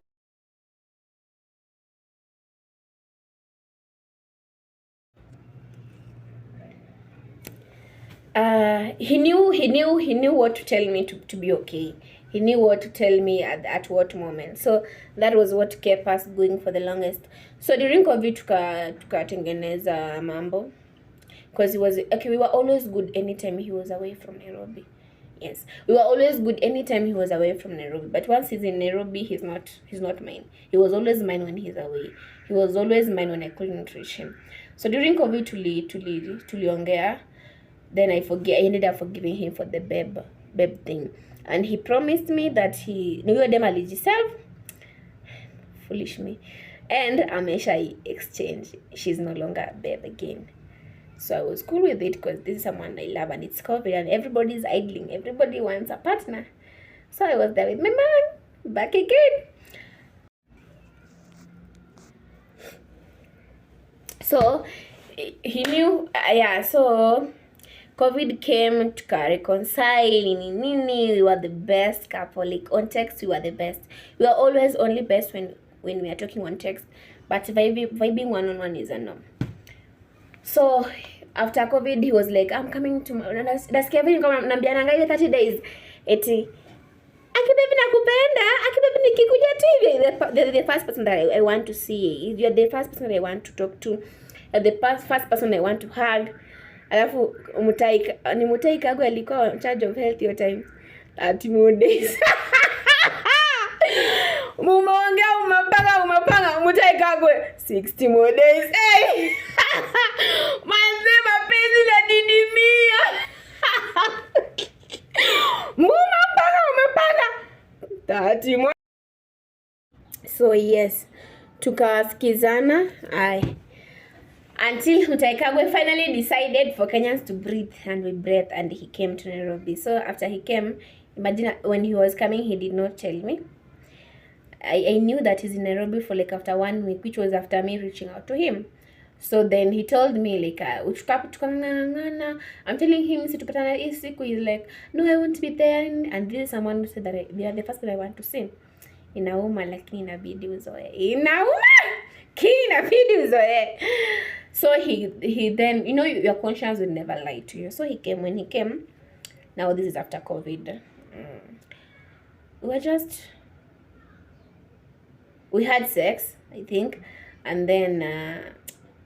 He knew what to tell me to be okay. He knew what to tell me at what moment. So that was what kept us going for the longest. So during COVID tukatengeneza mambo. Because he was okay, we were always good anytime he was away from Nairobi. Yes. We were always good anytime he was away from Nairobi. But once he's in Nairobi, he's not mine. He was always mine when he's away. He was always mine when I couldn't reach him. So during COVID tuliongea. Then I ended up forgiving him for the babe thing. And he promised me that he niwe dem alijiserve. Foolish me. And amesha exchange. She's no longer a babe again. So I was cool with it because this is someone I love and it's COVID and everybody's idling. Everybody wants a partner. So I was there with my man. Back again. So he knew, so COVID came, reconcile, we were the best couple. Like on text, we were the best. We were always only best when we are talking on text, but vibing one-on-one is a no. So after COVID, he was like, I'm coming to that's Kevin nambiananga 30 days. Eti Akibaby nakupenda, Akibaby nikikuja tu hivi. The first person that I want to see. You're the first person that I want to talk to. The first person I want to hug. Alafu Mutai Kagwe alikuwa in charge of health your time 30 more days. Umepanga Mutai Kagwe 60 more days. Hey! Manze mapenzi la didimia. Umepanga 30 more. So yes, tukasikizana. Until Mutai Kagwe finally decided for Kenyans to breathe, and we breathed, and he came to Nairobi. So after he came, imagine when he was coming, he did not tell me. I knew that he's in Nairobi for like after 1 week, which was after me reaching out to him. So then he told me like, I'm telling him, he's like, no, I won't be there. And this is someone who said that they are the first that I want to see. Inauma lakini inabidi uzoe. So he then, your conscience will never lie to you. So he came. When he came, now this is after COVID. We had sex, I think, and then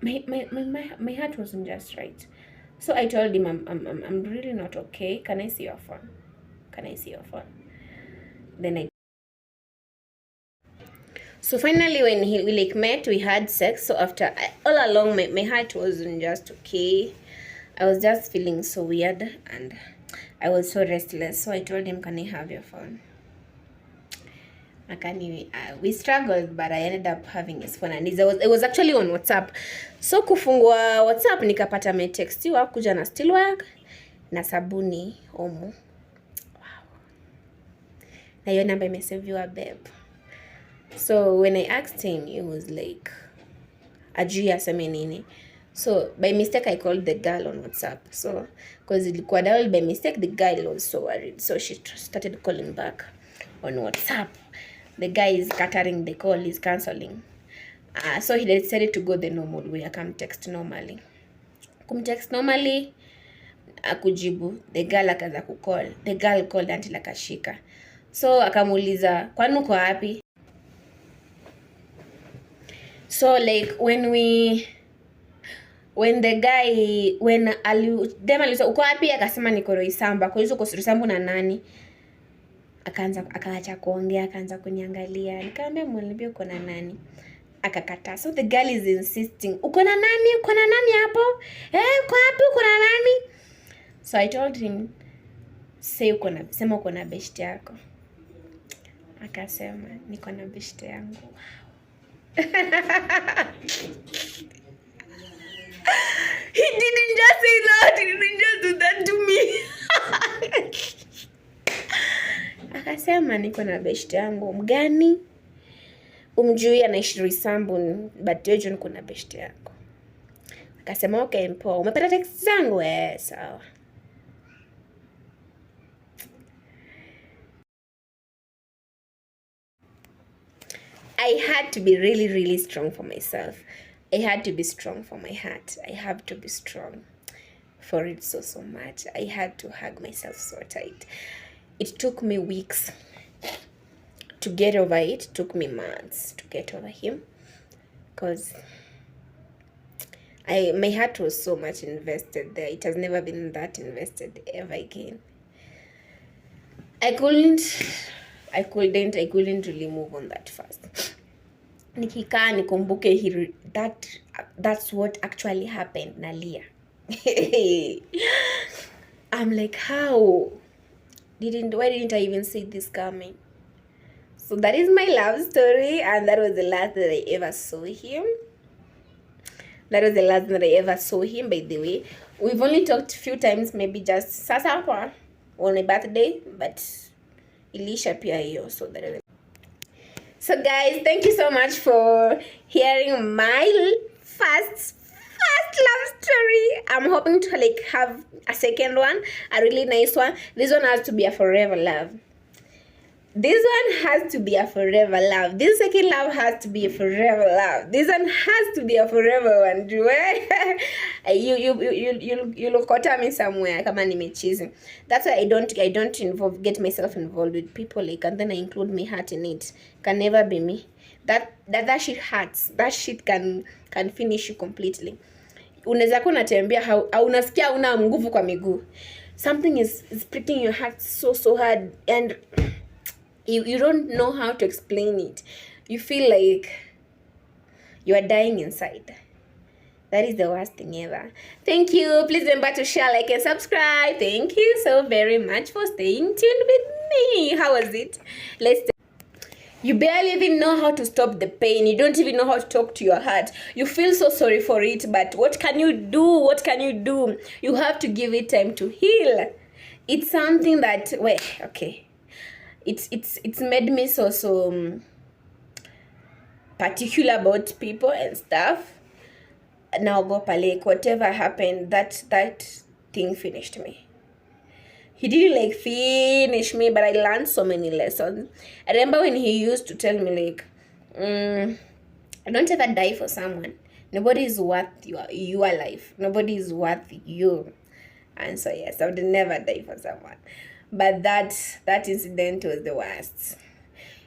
my heart wasn't just right. So I told him, I'm really not okay. Can I see your phone? Then so finally when we met, we had sex. So after, all along my heart wasn't just okay. I was just feeling so weird and I was so restless. So I told him, can I have your phone? We struggled, but I ended up having his phone, and it was actually on WhatsApp. So kufungua WhatsApp nikapata me textiwa kuja na still work na sabuni omo. Wow. Na hiyo namba imesaviwa babe. So when I asked him, he was like, ajui aseme nini. So by mistake I called the girl on WhatsApp. So because ilikuwa dialed by mistake, the girl was so worried. So she started calling back on WhatsApp. The guy is scattering the call, he's cancelling. So he decided to go the normal way. I can text normally. akujibu. The girl akaanza kucall. The girl called until akashika. So akamuuliza, kwani uko wapi? So like when the guy aliuliza uko wapi, akasema niko Roysambu. Kwa hiyo uko Roysambu na nani? Akaacha kuongea, akaanza kuniangalia. Nikamwambia mwalimu uko na nani? Akakataa. So the girl is insisting, uko na nani? Uko na nani hapo? Uko wapi? Uko na nani? So I told him, sema uko na best yako. Akasema niko na best yangu. He didn't just say that. He didn't just do that to me. Akasema niko na best yangu. Mgani? Umjui, anaishi Roysambu, but wewe niko na best yako. Akasema okay, mpo. Umepata text zangu? Sawa. I had to be really, really strong for myself. I had to be strong for my heart. I have to be strong for it so much. I had to hug myself so tight. It took me weeks to get over it. It took me months to get over him. Because my heart was so much invested there. It has never been that invested ever again. I couldn't really move on that fast. Nikikaa nikumbuke that's what actually happened, nalia. I'm like, why didn't I even see this coming? So that is my love story, and that was the last that I ever saw him. That was the last that I ever saw him, by the way. We've only talked a few times, maybe just sasa on my birthday, but ilisha pia hiyo. So guys, thank you so much for hearing my first love story. I'm hoping to have a second one, a really nice one. This one has to be a forever love. This one has to be a forever love. This second love has to be a forever love. This one has to be a forever one. You'll kota me somewhere kama nimechizi. That's why I don't get myself involved with people and then I include my heart in it. Can never be me. That shit hurts. That shit can finish you completely. Unaweza kuwa unatembea unasikia una nguvu kwa miguu. Something is pricking your heart so hard, and you don't know how to explain it. You feel like you are dying inside. That is the worst thing ever. Thank you. Please remember to share, like, and subscribe. Thank you so very much for staying tuned with me. How was it? You barely even know how to stop the pain. You don't even know how to talk to your heart. You feel so sorry for it, but what can you do? What can you do? You have to give it time to heal. It's something that, okay. It's made me so particular about people and stuff. Now go like whatever happened, that thing finished me. He didn't finish me, but I learned so many lessons. I remember when he used to tell me don't ever die for someone. Nobody is worth your life. Nobody is worth you. And so yes, I would never die for someone. But that incident was the worst.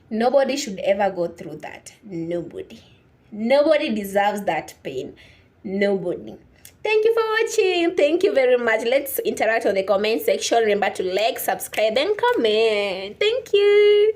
Nobody should ever go through that. Nobody deserves that pain. Nobody. Thank you for watching. Thank you very much. Let's interact on the comment section. Remember to like, subscribe, and comment. Thank you.